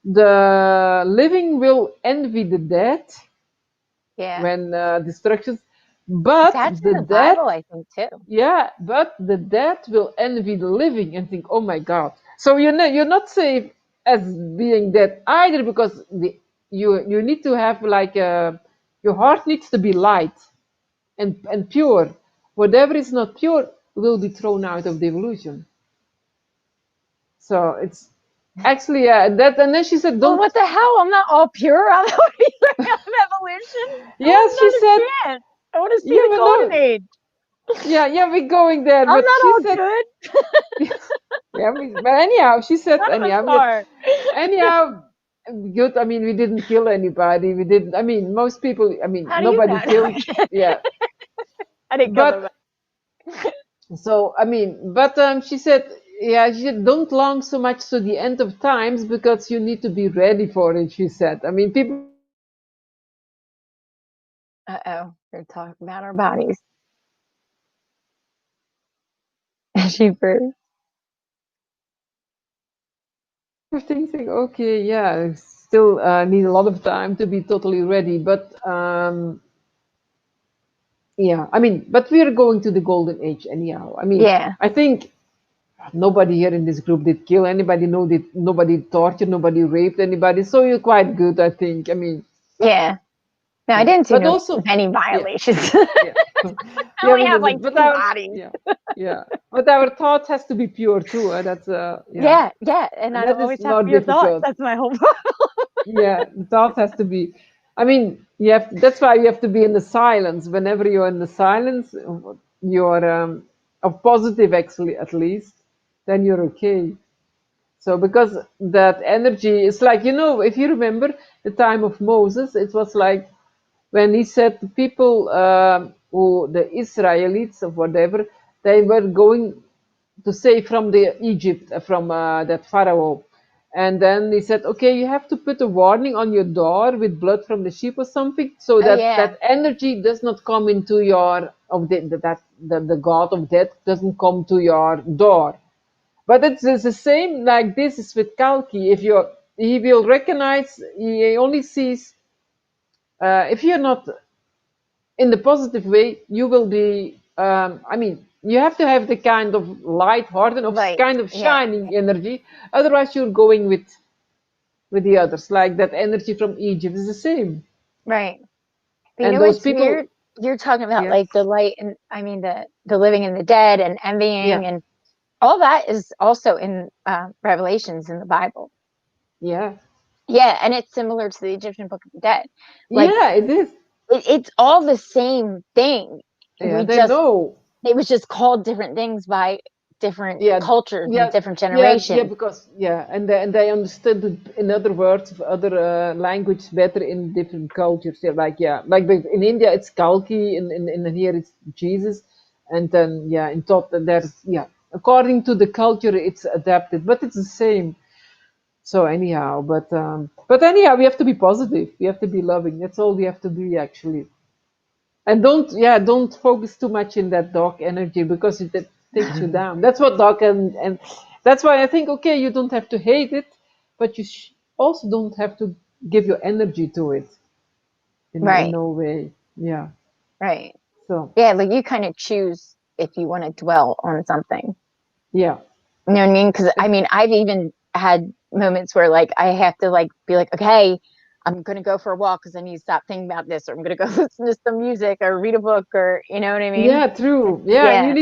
the living will envy the dead Yeah. when destructions, but That's in the the dead, Bible, I think, too. yeah, but the dead will envy the living and think, oh my God. So you're not safe as being dead either because you need to have like your heart needs to be light and pure. Whatever is not pure will be thrown out of the evolution. So it's actually that, and then she said, Well, "Don't." what the hell? I'm not all pure. I'm not evolution. I Yes, she want said, another chance. I want to see "Yeah, the but golden no, age. yeah, we're going there." I'm But not she all said, good. "Yeah, but anyhow," she said, None of us "Anyhow, are. anyhow." Good. I mean, we didn't kill anybody. We didn't. I mean, most people. I mean, How do you nobody know? killed. Yeah, I didn't kill them. but so I mean, but she said, yeah, she said, don't long so much to the end of times because you need to be ready for it. She said. I mean, people. Uh-oh. We're talking about our bodies. She first. Thinking, okay, yeah, still need a lot of time to be totally ready, but yeah, I mean, but we are going to the golden age anyhow. I mean, Yeah. I think nobody here in this group did kill anybody, no, did nobody tortured, nobody raped anybody, so you're quite good, I think. I mean, Yeah. No, I yeah, didn't see but no also, many yeah, violations. yeah, I yeah, only we have like didn't, but two our, bodies. yeah, yeah, but our thought has to be pure too. That's yeah, Yeah, yeah. And I that don't is always have not pure thoughts. difficult. That's my whole problem. Yeah, the thought has to be. I mean, that's why you have to be in the silence. Whenever you're in the silence, you're of positive, actually, at least, then you're okay. So because that energy is like, if you remember the time of Moses, it was like when he said to people who the Israelites or whatever, they were going to save from the Egypt, from that Pharaoh. And then he said, okay, you have to put a warning on your door with blood from the sheep or something, so Oh that yeah. that energy does not come into your of the god of death doesn't come to your door. But it's the same like this is with Kalki. If you he will recognize, he only sees if you're not in the positive way, you will be. I mean, you have to have the kind of light heart and of Like, kind of yeah, shining energy. Otherwise, you're going with the others. Like that energy from Egypt is the same. right. But you And know those what's people, weird? You're talking about yes, like the light and I mean the living and the dead and yeah, envying and all that is also in Revelations in the Bible. yeah, Yeah, and it's similar to the Egyptian Book of the Dead. Like yeah, it is. it's all the same thing. Yeah, We they just know. it was just called different things by different Yeah, cultures and yeah, different yeah, generations. because yeah, and they understood it, in other words, of other language better in different cultures. Yeah, like in India it's Kalki, in here it's Jesus, and then yeah, in thought that there's yeah, according to the culture it's adapted, but it's the same. So anyhow, but anyhow, we have to be positive. We have to be loving. That's all we have to be actually. And don't focus too much in that dark energy because it takes you down. That's what dark and that's why I think okay, you don't have to hate it, but you also don't have to give your energy to it in Right, no way. Yeah. right. So Yeah, like you kind of choose if you want to dwell on something. yeah, You know what I mean? Because I mean, I've even had moments where like I have to like be like, okay, I'm gonna go for a walk because I need to stop thinking about this, or I'm gonna go listen to some music or read a book, or you know what I mean? yeah, true. Yeah, Yeah,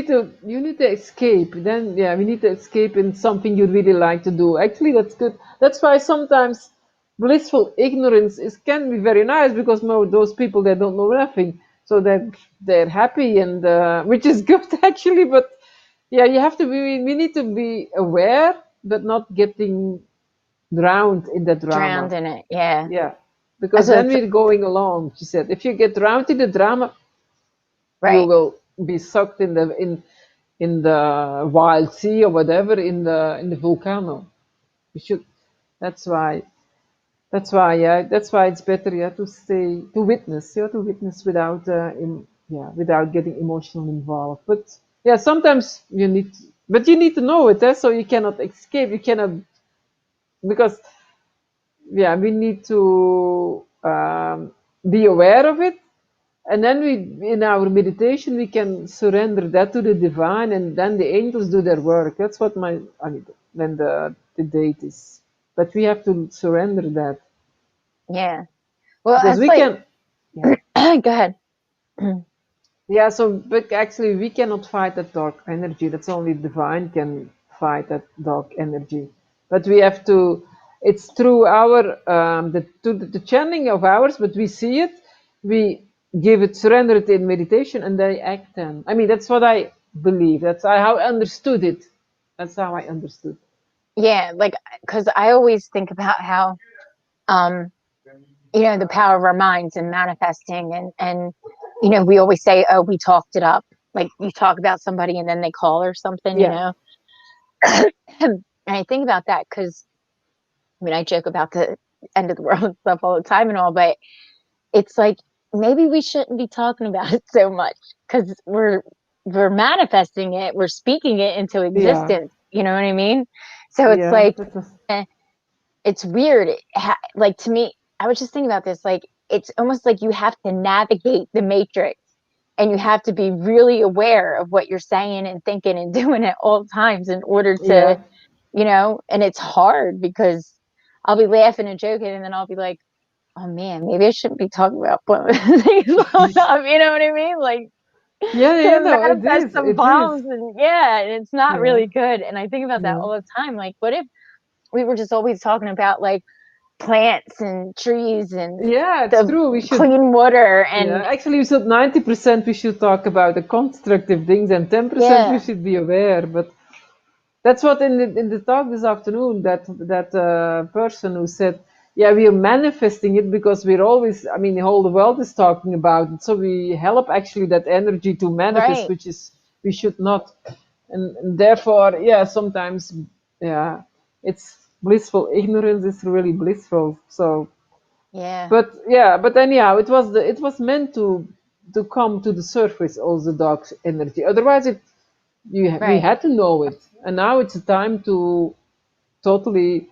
you need to escape. Then yeah, we need to escape in something you really like to do. Actually, that's good. That's why sometimes blissful ignorance is can be very nice because those people they don't know nothing, so they're happy and which is good actually. But yeah, you have to be. We need to be aware but not getting drowned in the Drowned drama. in it. Yeah. Yeah, because So then it's we're going along. She said, if you get drowned in the drama, you right. will be sucked in the wild sea or whatever in the volcano. You should. That's why. That's why. Yeah. That's why it's better. Yeah, to stay to witness. Yeah, to witness without without getting emotional involved. But yeah, sometimes you need. But you need to know it. So you cannot escape. You cannot because yeah, we need to be aware of it, and then we in our meditation we can surrender that to the divine, and then the angels do their work. That's what I mean when the date is, but we have to surrender that Yeah. Well, because it's we like, can yeah go ahead. yeah so but actually we cannot fight that dark energy. That's only divine can fight that dark energy, but we have to. It's through our the channeling of ours, but we see it, we give it, surrender it in meditation, and they act then. I mean, that's what I believe. That's how I understood it. That's how I understood. Yeah, like, because I always think about how, um, the power of our minds and manifesting, and we always say, oh, we talked it up. Like, you talk about somebody and then they call or something, Yeah, And I think about that because, I mean, I joke about the end of the world and stuff all the time and all, but it's like maybe we shouldn't be talking about it so much because we're manifesting it, we're speaking it into yeah, existence. You know what I mean? So it's yeah. like, That was, it's weird. Like, to me, I was just thinking about this. Like, it's almost like you have to navigate the matrix, and you have to be really aware of what you're saying and thinking and doing at all times in order to, yeah, and it's hard because I'll be laughing and joking, and then I'll be like, oh man, maybe I shouldn't be talking about things blowing up. You know what I mean? Like, yeah. You to know, it manifest is. some It is. bombs, and yeah, and it's not Yeah, really good. And I think about that yeah, all the time. Like, what if we were just always talking about like plants and trees and yeah. It's the true. We should. clean water Yeah, and actually, we should 90% we should talk about the constructive things, and 10% we yeah, should be aware. But that's what in the talk this afternoon, that person who said, yeah, we are manifesting it because we're always. I mean, the whole the world is talking about it, so we help actually that energy to manifest, right. which is we should not, and therefore, yeah, sometimes, yeah, it's blissful. Ignorance is really blissful. So Yeah, but yeah, but anyhow, it was meant to come to the surface, all the dark energy. Otherwise, we right. had to know it, and now it's time to totally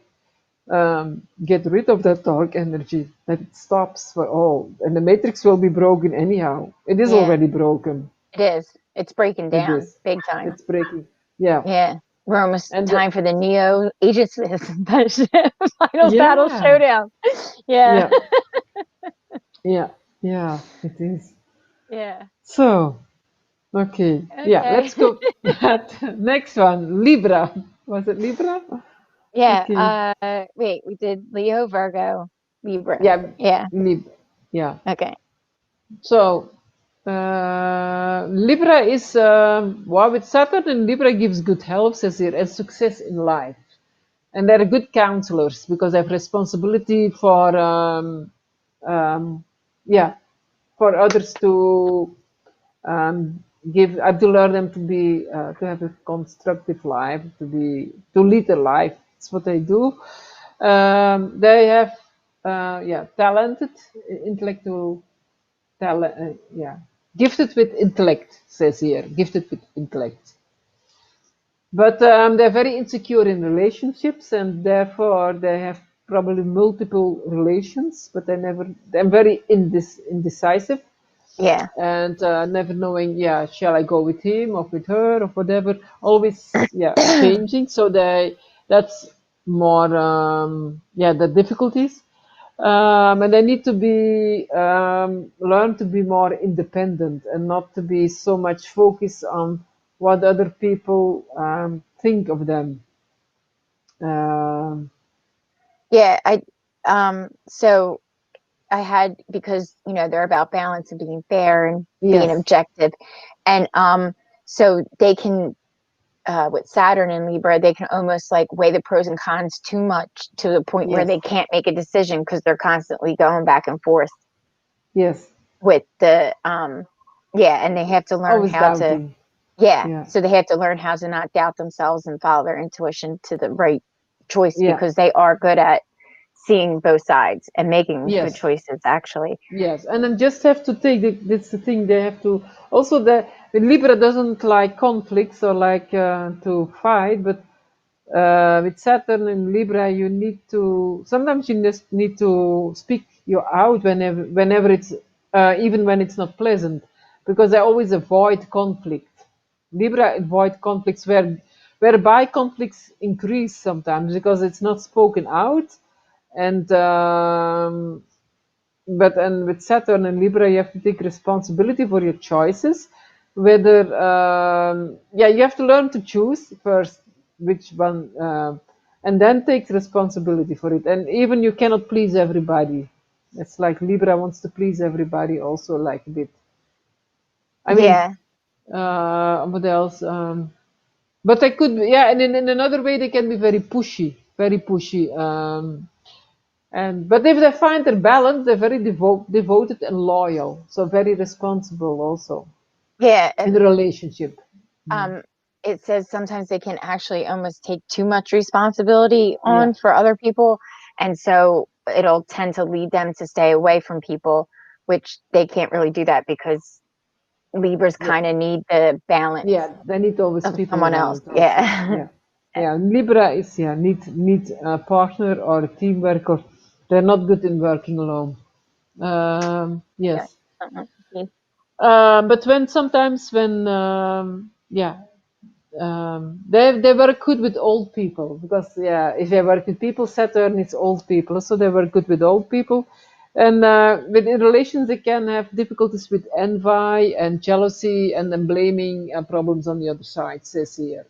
get rid of that dark energy. That it stops for all, and the matrix will be broken anyhow. It is Yeah, already broken. it is. It's breaking It down is. big time. It's breaking. Yeah, Yeah. We're almost and time for the Neo Agent Smith final battle yeah, showdown. Yeah. yeah, yeah, yeah. It is. Yeah. So. Okay, yeah, Okay. let's go. Next one, Libra. Was it Libra? Yeah. Okay, Wait, we did Leo, Virgo, Libra. yeah, Yeah. Libra. Yeah. Okay. So, Libra is with Saturn and Libra gives good health, says here, and success in life. And they're good counselors because they have responsibility for, um, yeah, for others to give. I have to learn them to be to have a constructive life, to lead a life. That's what they do. They have talented intellectual talent. Gifted with intellect, says here. Gifted with intellect. But they're very insecure in relationships, and therefore they have probably multiple relations. But they're very indecisive, Yeah. and never knowing, yeah, shall I go with him or with her or whatever, always, yeah, changing. So that's more, the difficulties. And they need to be, learn to be more independent and not to be so much focused on what other people think of them. Um, Yeah. So I had, because they're about balance and being fair and being yes, objective, and so they can with Saturn and Libra, they can almost like weigh the pros and cons too much to the point where Yes. they can't make a decision because they're constantly going back and forth Yes. with the yeah, and they have to learn Always how to doubting. yeah, Yeah. so they have to learn how to not doubt themselves and follow their intuition to the right choice Yeah. because they are good at seeing both sides and making good Yes. choices actually. Yes, and then just have to take that's the thing they have to also the Libra doesn't like conflicts or like to fight, but with Saturn and Libra you need to sometimes you just need to speak you out whenever it's even when it's not pleasant because they always avoid conflict. Libra avoid conflicts whereby conflicts increase sometimes because it's not spoken out and but and with Saturn and Libra, you have to take responsibility for your choices. Whether yeah, you have to learn to choose first which one, and then take responsibility for it. And even you cannot please everybody. It's like Libra wants to please everybody, also like a bit. I mean, Yeah. what else? But they could, yeah, and in another way, they can be very pushy, very pushy. And but if they find their balance, they're very devoted and loyal, so very responsible also Yeah, in and the relationship. um it says sometimes they can actually almost take too much responsibility Yeah, on for other people, and so it'll tend to lead them to stay away from people, which they can't really do that because Libras yeah, kind of need the balance yeah. They need always of people someone else. around also. Yeah. Yeah, yeah. Libra is yeah need a partner or a teamwork, or they're not good in working alone. Yeah. Yes. Uh-uh. But when sometimes when yeah they work good with old people because yeah if they work with people Saturn is old people so they work good with old people and with in relations they can have difficulties with envy and jealousy and then blaming problems on the other side says here.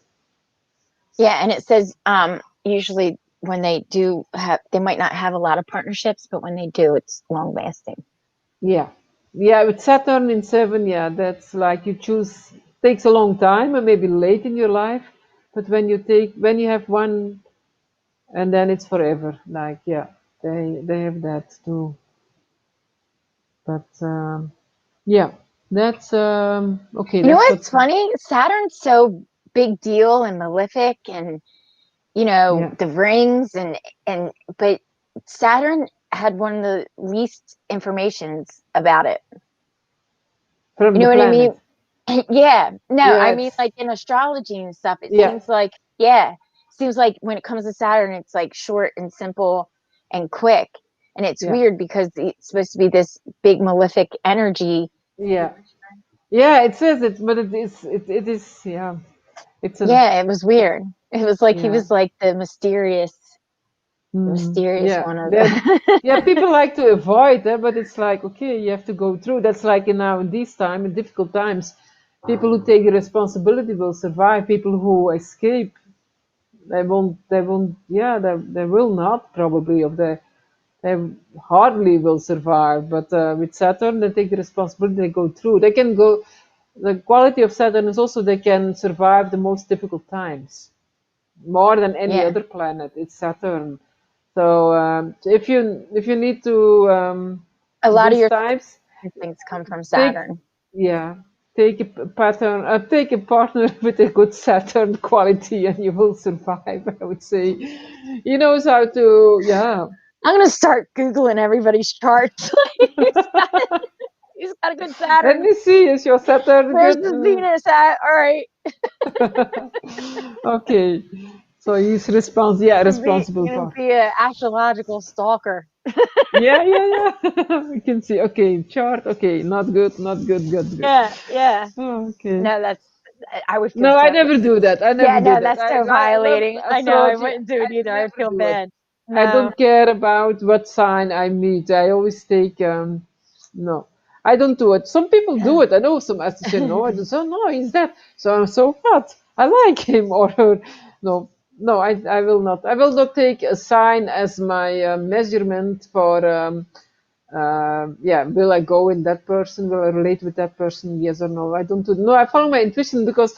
Yeah, and it says usually when they do have, they might not have a lot of partnerships, but when they do, it's long lasting. Yeah, yeah, with Saturn in seven, yeah, that's like you choose takes a long time and maybe late in your life, but when you have one and then it's forever. Like yeah, they have that too. But yeah, that's okay. You know That's what. what's funny? Saturn's so big deal and malefic, and you know Yeah, the rings and but Saturn had one of the least informations about it. from You the know what I mean? planet. Yeah. No, I Yeah, mean like in astrology and stuff, it yeah, seems like yeah, seems like when it comes to Saturn, it's like short and simple and quick. And it's yeah, weird because it's supposed to be this big malefic energy. yeah, yeah. It says it, but it is it is yeah. It's a Yeah, it was weird. It was like he yeah. was like the mysterious Yeah, one of that the yeah, people like to avoid it, but it's like okay, you have to go through. That's like in now in these time, in difficult times, people who take responsibility will survive. People who escape, they won't, yeah, they will not probably, of they hardly will survive. But with Saturn, they take the responsibility, they go through. They can go. The quality of Saturn is also they can survive the most difficult times more than any yeah. other planet. It's Saturn. So if you need to A lot of these your times things come from take Saturn. yeah take a pattern take a partner with a good Saturn quality and you will survive. I would say he knows how to yeah. I'm gonna start Googling everybody's charts. He's got a good Let Saturn. me see, is your Saturn Where's good? the Venus at? All right. Okay, so he's responsible Gonna part. be an astrological stalker. Yeah, yeah, yeah. We can see. Okay, chart. Okay, not good, not good, good, good. Yeah, yeah. Oh, okay. No, that's I would feel No, I so never do that. I yeah, never do no, that. that's so I love violating. I know, I astrology. wouldn't do I it either. I would never feel do it. bad. I No. don't care about what sign I meet. I always take no. I don't do it. Some people do it. I know some astrologers. No, I don't. So no, he's that. So what? I like him or her. No, no. I will not. I will not take a sign as my measurement for. Yeah, will I go in that person? Will I relate with that person? Yes or no? I don't do. No, I follow my intuition because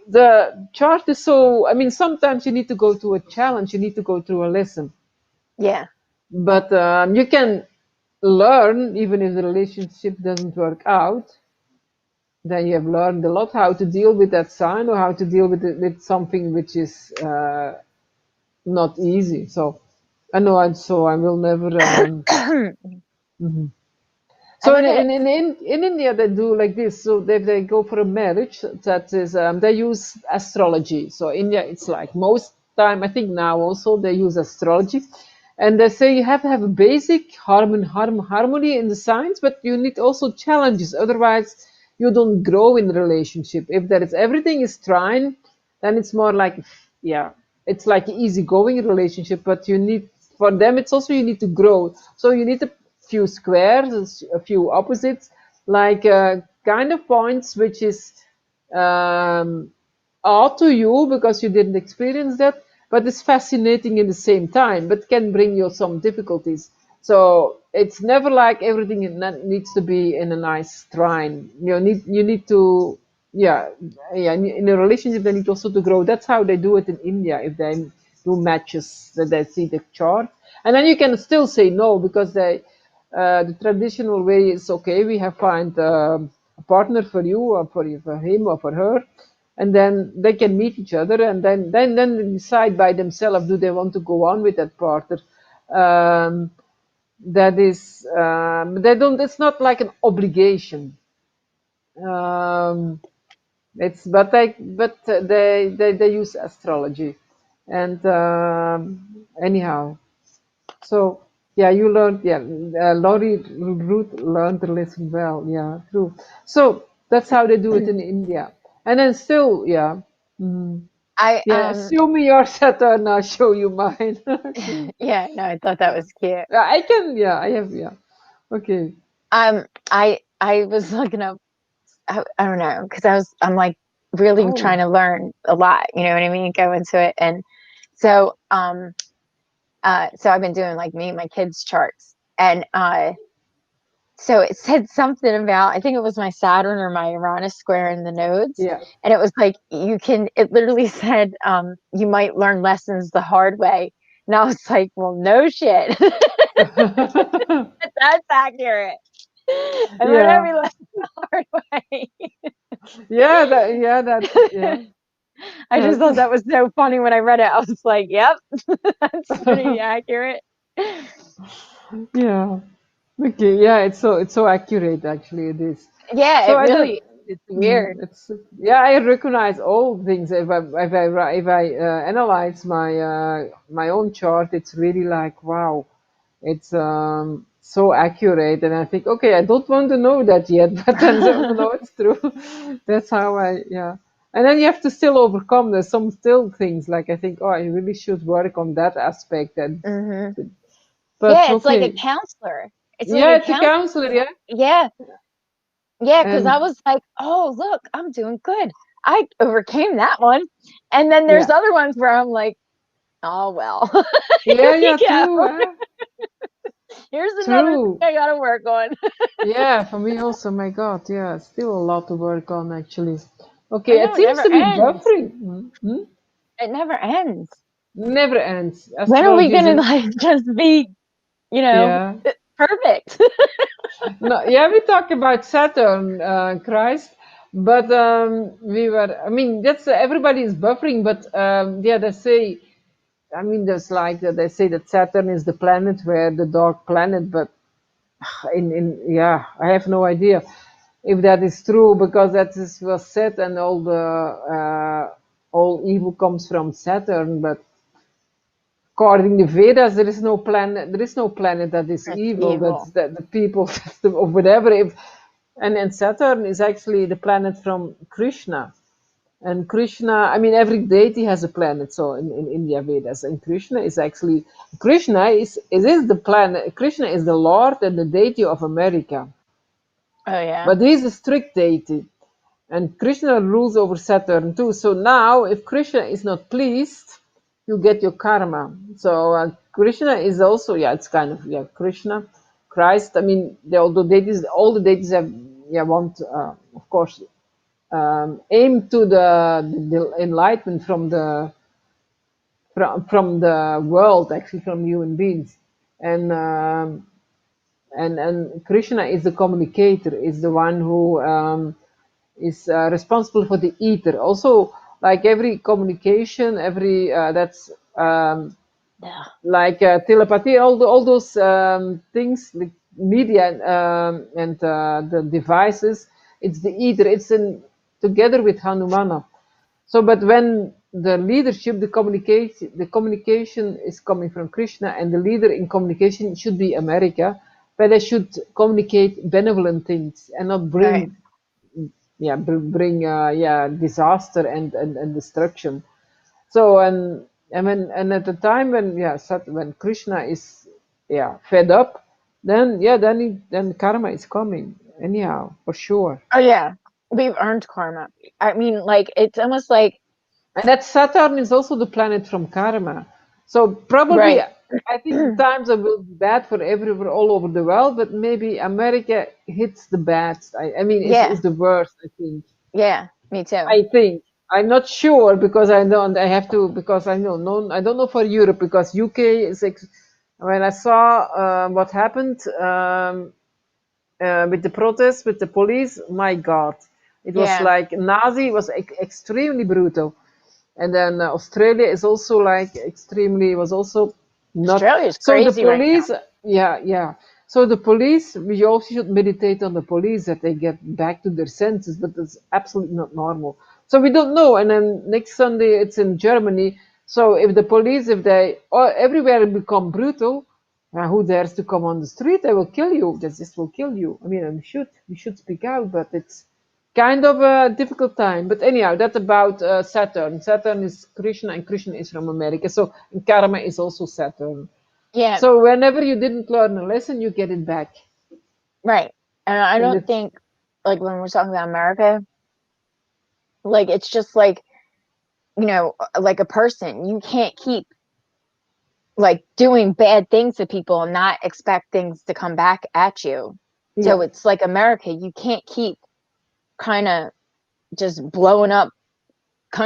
the chart is so, I mean, sometimes you need to go through a challenge, you need to go through a lesson, Yeah. but you can learn even if the relationship doesn't work out. Then you have learned a lot how to deal with that sign or how to deal with with something which is not easy. So I know, so I will never. I Mhm. So think it. in India they do like this. So they go for a marriage. That is, they use astrology. So India, it's like most time. I think now also they use astrology, and they say you have to have a basic harmony in the signs, but you need also challenges. Otherwise, you don't grow in the relationship. If there is everything is trine, then it's more like, yeah, it's like an easygoing relationship. But you need, for them, it's also you need to grow. So you need a few squares, a few opposites, like kind of points which is um, odd to you because you didn't experience that, but it's fascinating in the same time, but can bring you some difficulties. So it's never like everything needs to be in a nice trine. You need to, yeah, yeah. In a relationship, they need also to grow. That's how they do it in India. If they do matches, that they see the chart, and then you can still say no because the traditional way is okay. We have find a partner for you, or for him, or for her, and then they can meet each other, and then they decide by themselves do they want to go on with that partner. Um, that is, they don't. It's not like an obligation. Um, it's they use astrology, and anyhow. So yeah, you learned. Yeah, Laurie Ruth learned the lesson well. Yeah, true. So that's how they do it in India, and then still, yeah. Mhm. I Yeah, show me your Saturn, I'll show you mine. Okay. yeah, no, I thought that was cute. Yeah, I can, yeah, I have, yeah. Okay. I was looking up. I don't know because I'm like really Oh, trying to learn a lot. You know what I mean? Go into it, and so so I've been doing like me and my kids charts, and so it said something about, I think it was my Saturn or my Uranus square in the nodes, yeah. and it was like you can, it literally said you might learn lessons the hard way, and I was like, well, no shit. That's accurate. I learned Yeah. every lesson the hard way. Yeah. I just thought That's, that was so funny when I read it. I was like, yep, that's pretty accurate. yeah. Okay, yeah, it's so accurate actually it is. Yeah, So it I don't. really, it's weird. It's yeah, I recognize all things. If I analyze my own chart, it's really like wow, it's so accurate, and I think okay, I don't want to know that yet, but then so, no, it's true. That's how I yeah. And then you have to still overcome. There's some still things like I think oh, I really should work on that aspect, and Hmm. but Yeah, it's like a okay, counselor. It's like yeah, a it's a counselor. counselor, yeah, Yeah, yeah, because I and was like, oh, look, I'm doing good. I overcame that one. And then there's yeah. other ones where I'm like, oh, well, here Yeah, we yeah, true, go. huh? Here's another thing True. I got to work on. Yeah, for me also, my God, yeah, still a lot to work on actually. I Okay, it know it seems never to be ends. buffering. Hmm. It never ends. Never ends. When are we Astrology is going to an, like just be, you know, yeah. perfect? No, yeah, we talk about Saturn, Christ, but I mean, that's everybody is buffering, but yeah, they say, I mean, there's like, they say that Saturn is the planet where the dark planet, but yeah, I have no idea if that is true because was said and all evil comes from Saturn, but according to Vedas there is no planet that is That's evil, evil. that the people or whatever. If and Saturn is actually the planet from Krishna. And Krishna, I mean, every deity has a planet. So in India Vedas, and Krishna is the planet. Krishna is the Lord and the deity of America, Oh, yeah. but he is a strict deity, and Krishna rules over Saturn too. So now, if Krishna is not pleased, you get your karma. So Krishna is also, yeah, it's kind of yeah, Krishna, Christ. I mean, all the deities have, yeah, want of course aim to the enlightenment from the world, actually from human beings, and and Krishna is the communicator, is the one who is responsible for the ether. Also, like every communication, every that's Yeah. like telepathy, all those things, like media and the devices. It's the ether. It's in together with Hanumana. So, but when the leadership, the communication is coming from Krishna, and the leader in communication should be America, but they should communicate benevolent things and not Right. bring, yeah, bring, yeah, disaster and destruction. So, and at the time when, yeah, when Krishna is, yeah, fed up, then, yeah, then karma is coming anyhow, for sure. Oh yeah. We've earned karma. I mean, like it's almost like And that Saturn is also the planet from karma. So probably, right. I think the times will be bad for everywhere, all over the world, but maybe America hits the bad. I mean, is Yeah. the worst, I think. Yeah. Me too. I think. I'm not sure because I don't. I have to because I know. No, I don't know for Europe because UK is. When I saw what happened with the protests, with the police, my God, it was Yeah. like Nazi. It was extremely brutal. And then Australia is also like extremely, was also not. Australia's So the crazy right now. police, yeah, yeah. So the police, we also should meditate on the police that they get back to their senses, but that's absolutely not normal. So we don't know. And then next Sunday it's in Germany. So if the police, if they everywhere become brutal, who dares to come on the street? They will kill you. They just will kill you. I mean, we should speak out, but it's kind of a difficult time. But anyhow, that's about Saturn. Saturn is Krishna, and Krishna is from America. So and karma is also Saturn. Yeah. So whenever you didn't learn a lesson, you get it back. Right. And I And don't it's think like when we're talking about America, like it's just like, like a person. You can't keep like doing bad things to people and not expect things to come back at you. yeah, So it's like America, you can't keep kind of just blowing up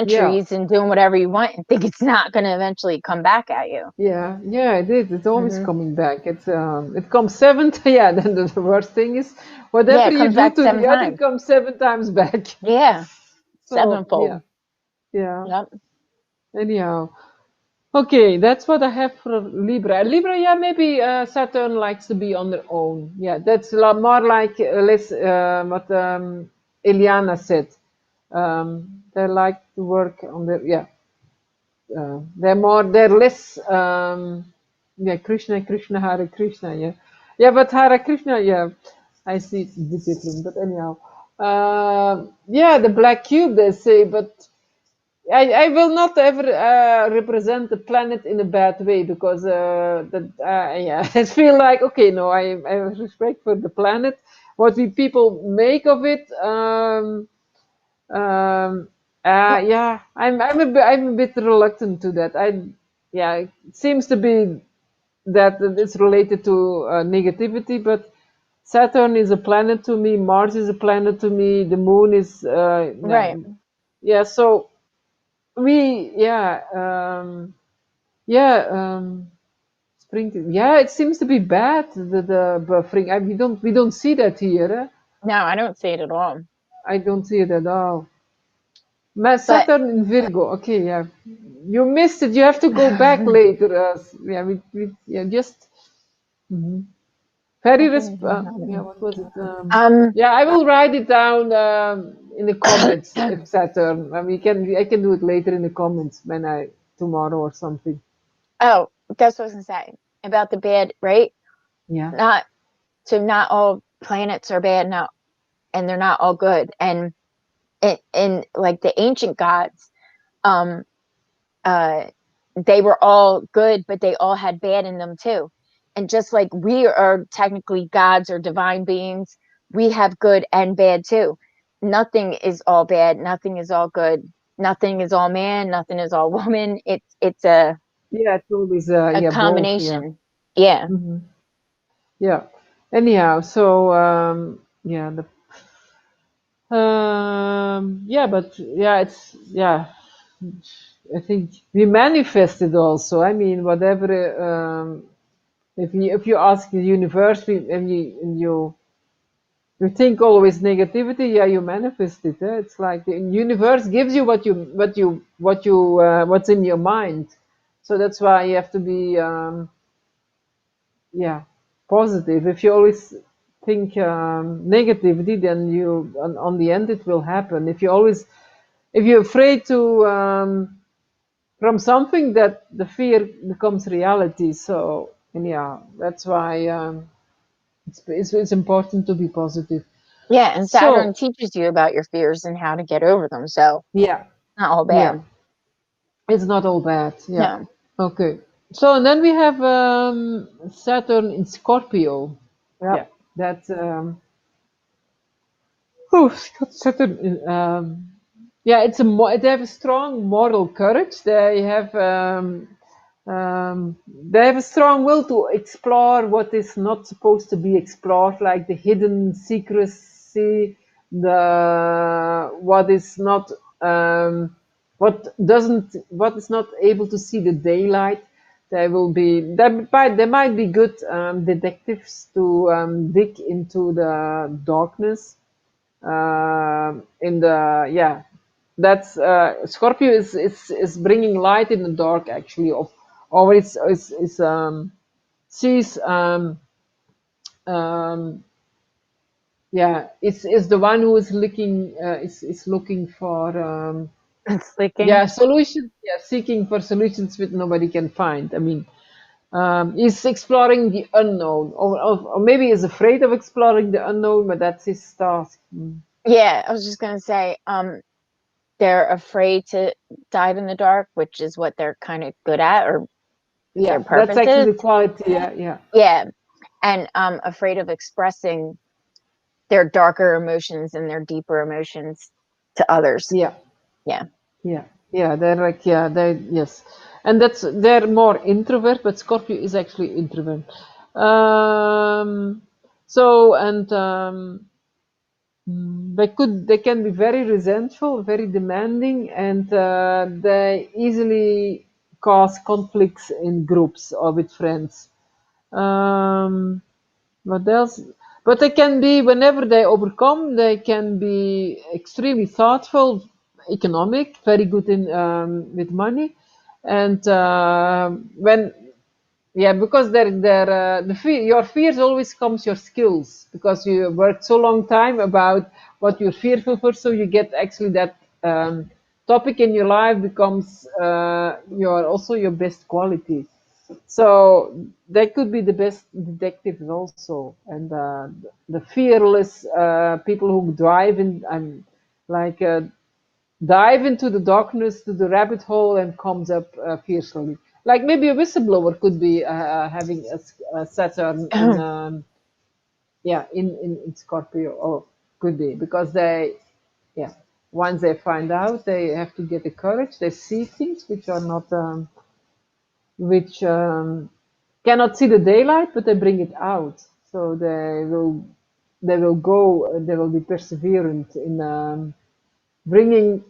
yeah, countries and doing whatever you want and think it's not going to eventually come back at you. yeah, yeah. It is. It's always Hmm. coming back. It comes seventh. Yeah. Then the worst thing is Yeah, whatever it you comes do back to seven the other times. comes seven times back. Yeah, So yeah, sevenfold. yeah. Yep. Anyhow. Okay, that's what I have for Libra. Libra, yeah, maybe Saturn likes to be on their own. Yeah, that's more like less what Eliana said. They like to work on their, yeah. They're less, yeah, Krishna, Hare Krishna, yeah. Yeah, but Hare Krishna, yeah, I see it's discipline. But anyhow, yeah, the black cube, they say, but I will not ever represent the planet in a bad way because yeah, I feel like okay, no, I have respect for the planet. What we people make of it, um, yeah, I'm a bit reluctant to that. Yeah, it seems to be that it's related to negativity, but Saturn is a planet to me, Mars is a planet to me, the Moon is, Right. yeah, so we, yeah, sprinkling. Yeah, it seems to be bad. The buffering. We don't see that here. No, I don't see it at all. I don't see it at all. But Saturn in Virgo. Okay, yeah, you missed it. You have to go back later. Yeah, yeah, just very yeah. What was it? um Yeah, I will write it down in the comments if Saturn. I can do it later in the comments when I tomorrow or something. oh, that's what I was gonna say about the bad, right? Yeah. Not so not all planets are bad now and they're not all good. And in like the ancient gods, um uh they were all good, but they all had bad in them too. And just like we are technically gods or divine beings, we have good and bad too. Nothing is all bad, nothing is all good, nothing is all man, nothing is all woman. It's Yeah, it's always a yeah, both, yeah. combination. Yeah. Hmm. Yeah. Anyhow, so yeah, Yeah, but yeah, it's yeah. I think we manifest it also. I mean, whatever. If you ask the universe, and you think always negativity, yeah, you manifest it. It's like the universe gives you what's in your mind. So that's why you have to be yeah, positive. If you always think negativity, then on the end it will happen. If you're afraid to from something, that the fear becomes reality. So, and yeah, that's why it's important to be positive. Yeah, and Saturn So teaches you about your fears and how to get over them. So yeah, not all yeah, bad. it's not all bad. Yeah. No. Okay. So and then we have Saturn in Scorpio. Yep. Yeah, that's oh, Saturn. Yeah, they have a strong moral courage. They have a strong will to explore what is not supposed to be explored, like the hidden secrecy, the what is not what is not able to see the daylight. There might be good detectives to dig into the darkness. In the yeah, that's Scorpio is bringing light in the dark, actually, of or it's sees um yeah, it's the one who is looking for It's leaking. yeah, solutions, yeah, seeking for solutions which nobody can find. I mean, he's exploring the unknown, or maybe he's afraid of exploring the unknown, but that's his task. Yeah, I was just gonna say, they're afraid to dive in the dark, which is what they're kind of good at, or their Yeah, that's purpose actually is. the quality. Yeah, yeah. Yeah, and afraid of expressing their darker emotions and their deeper emotions to others. Yeah, Yeah. yeah, yeah. They're like, yeah, yes, and they're more introvert, but Scorpio is actually introvert. Um, so and they can be very resentful, very demanding, and they easily cause conflicts in groups or with friends. Um, what else? But they can be, whenever they overcome, they can be extremely thoughtful, economic, very good in with money, and when yeah, because your fears always comes your skills, because you worked so long time about what you're fearful for, so you get actually that topic in your life becomes your best quality. So they could be the best detectives also, and the fearless people who drive in and like dive into the darkness to the rabbit hole and comes up fiercely. Like maybe a whistleblower could be having a Saturn in yeah in Scorpio, or could be, because they yeah, once they find out, they have to get the courage. They see things which are not which cannot see the daylight, but they bring it out. So they will be perseverant in bringing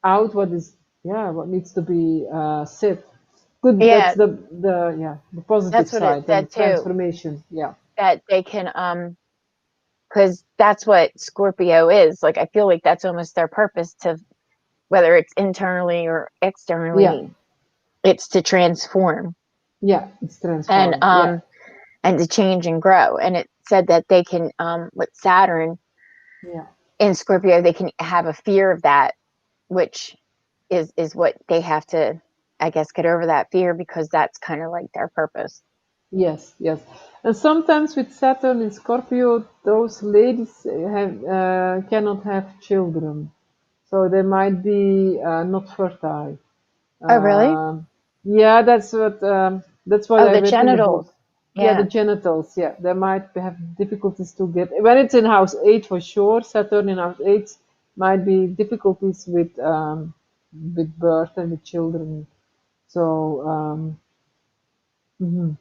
out what needs to be said. Good, that's Yeah, the positive that's what it side said and too. transformation. Yeah, That they can because that's what Scorpio is. Like I feel like that's almost their purpose to whether it's internally or yeah, externally, it's to transform yeah. It's and transform. Yeah, um and to change and grow. And it said that they can with Saturn yeah. in Scorpio, they can have a fear of that, which is what they have to, I guess, get over that fear because that's kind of like their purpose. Yes, yes. And sometimes with Saturn in Scorpio, those ladies cannot have children, so they might be not fertile. Oh, really? Yeah, that's what Oh, I the read in the genitals. book. Yeah, the Yeah. genitals. Yeah, they might have difficulties to get when it's in house eight for sure. Saturn in house eight might be difficulties with birth and with children. So mhm.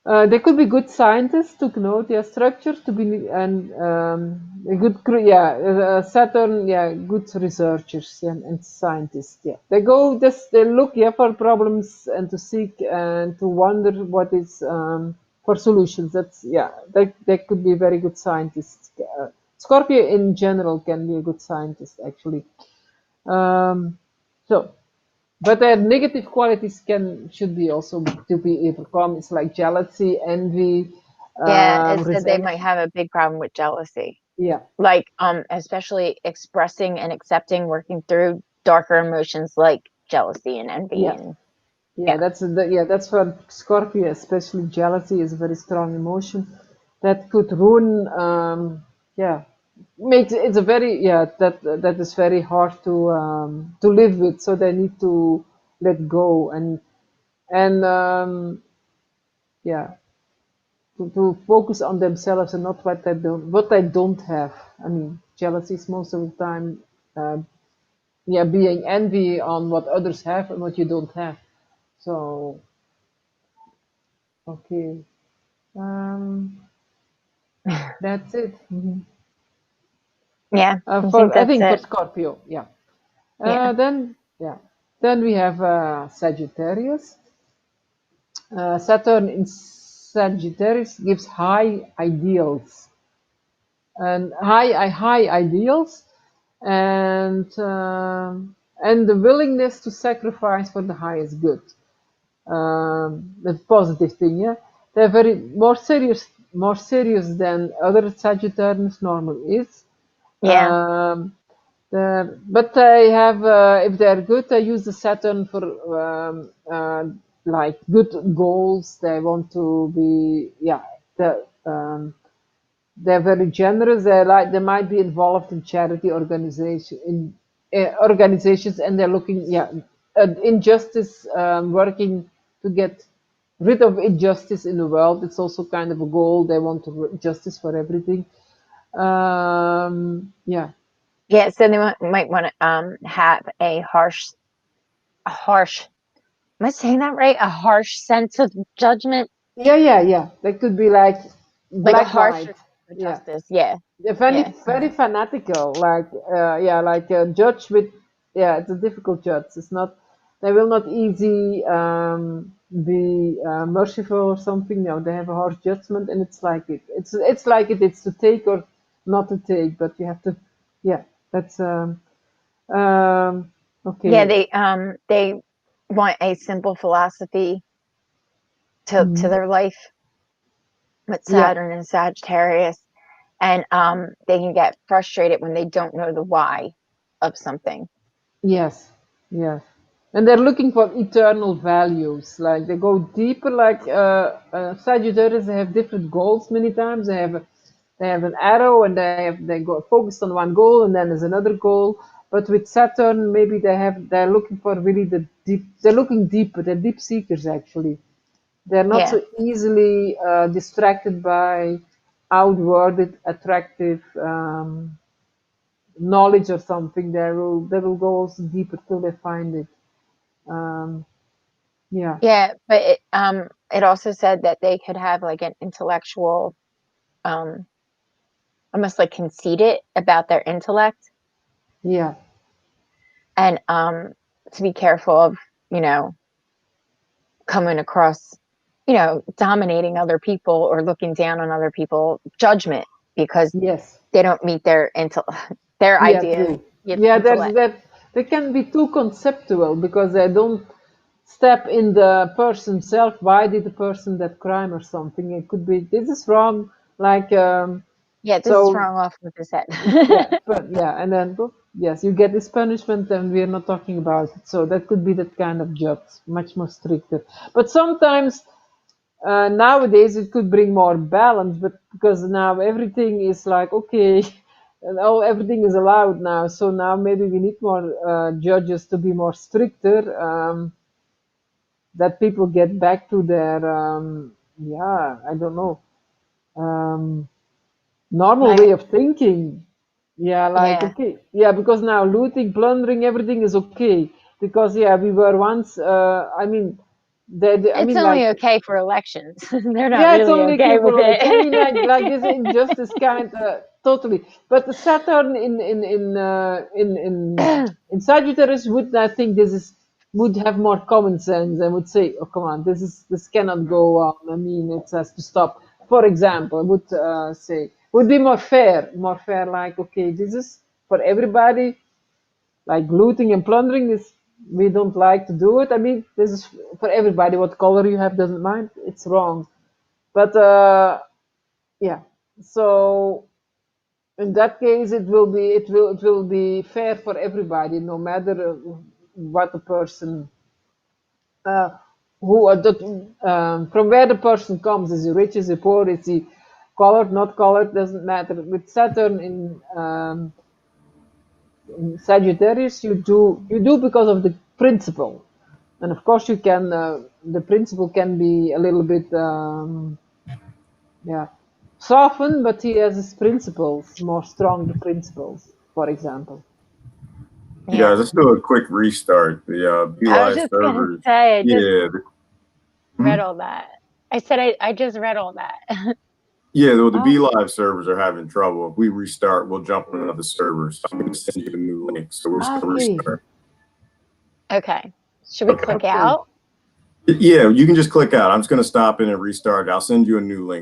They could be good scientists, took note, yeah, structures to be, and a good, yeah, Saturn, yeah, good researchers and scientists, yeah. They go just, they look, yeah, for problems and to seek and to wonder what is, for solutions. That's, yeah, they could be very good scientists. Scorpio in general can be a good scientist, actually. Um, so, but their negative qualities can should be also to be overcome. It's like jealousy, envy, Yeah, it said they might resentment. have a big problem with jealousy. Yeah, Like, especially expressing and accepting, working through darker emotions like jealousy and envy yeah, and yeah. yeah. That's for Scorpio, especially jealousy is a very strong emotion that could ruin. Yeah, makes it's a very yeah that is very hard to live with. So they need to let go and yeah to focus on themselves and not what they don't have. I mean, jealousy is most of the time, uh, yeah, being envy on what others have and what you don't have. So, okay, um, that's it. Yeah, I think For I that's think for it. Scorpio, yeah. Yeah. Then yeah, then we have Sagittarius. Saturn in Sagittarius gives high ideals and high ideals and the willingness to sacrifice for the highest good. The positive thing, yeah. They're very more serious than other Sagittarians normally is. Yeah. Um, but they have, if they're good, they use the Saturn for like good goals. They want to be, yeah, they're very generous. They might be involved in charity organizations, and they're looking, yeah, at injustice, working to get rid of injustice in the world. It's also kind of a goal. They want justice for everything. Yeah, Yeah, so they might want to have a harsh, am I saying that right? A harsh sense of judgment, yeah. They could be like like a black white. harsher Yeah. justice. Yeah. They're very, Yeah. very fanatical. Like, yeah, like a judge with, yeah, it's a difficult judge. It's not, they will not easy be merciful or something. No, they have a harsh judgment, and it's like it. It's like it. It's to take or not to take, but you have to. Yeah, that's um Yeah, okay. they want a simple philosophy to Mhm. their life with Yeah. Saturn and Sagittarius. And they can get frustrated when they don't know the why of something. Yes. Yes. And they're looking for eternal values. Like they go deeper. Like Sagittarius, they have different goals. Many times they have an arrow, and they go focused on one goal, and then there's another goal. But with Saturn, maybe they're looking for really the deep. They're looking deeper. They're deep seekers actually. They're not Yeah. so easily distracted by outwarded, attractive knowledge or something. They will go also deeper till they find it. Um, yeah, Yeah, but it also said that they could have like an intellectual, um, almost like conceited about their intellect, yeah, and to be careful of, you know, coming across, dominating other people or looking down on other people, judgment because yes, they don't meet their their yeah, idea true. Yeah, there's intellect. that. They can be too conceptual because they don't step in the person self. Why did the person that crime or something? It could be this is wrong. Like Yeah, this is so. wrong off with his head. Yeah, but yeah, and then boop, yes, you get this punishment, and we are not talking about it. So that could be that kind of judge, much more stricter. But sometimes nowadays it could bring more balance, but because now everything is like okay, and everything is allowed now. So now maybe we need more judges to be more stricter. That people get back to their yeah, I don't know. Um, normal Like, way of thinking. Yeah, like yeah, okay, yeah, because now looting, plundering, everything is okay. Because yeah, we were once. I mean, I It's mean, only like, okay for elections. They're not yeah, it's really only okay with capable. I mean, like it. this injustice kind totally. But the Saturn in Sagittarius would, I think, would have more common sense and would say, oh, come on, this cannot go on. I mean, it has to stop. For example, would say would be more fair. Like, okay, this is for everybody. Like looting and plundering is, we don't like to do it. I mean, this is for everybody. What color you have doesn't mind. It's wrong. But yeah, so in that case, it will be fair for everybody, no matter what the person uh, from where the person comes. Is he rich? Is he poor? Is he colored? Not colored? Doesn't matter. With Saturn in Sagittarius, you do because of the principle, and of course you can. The principle can be a little bit. Yeah, soften, but he has his principles, more stronger principles, for example. You guys, Yeah. let's do a quick restart. The I was BeLive just gonna servers. say, I just Yeah, read mhm. all that. I said I just read all that. Yeah, the Oh, BeLive servers are having trouble. If we restart, we'll jump on another server. So I'm going to send you a new link. So we're just going to okay, restart. Okay. Should we Okay. click okay. out? Yeah, you can just click out. I'm just going to stop in and restart. I'll send you a new link.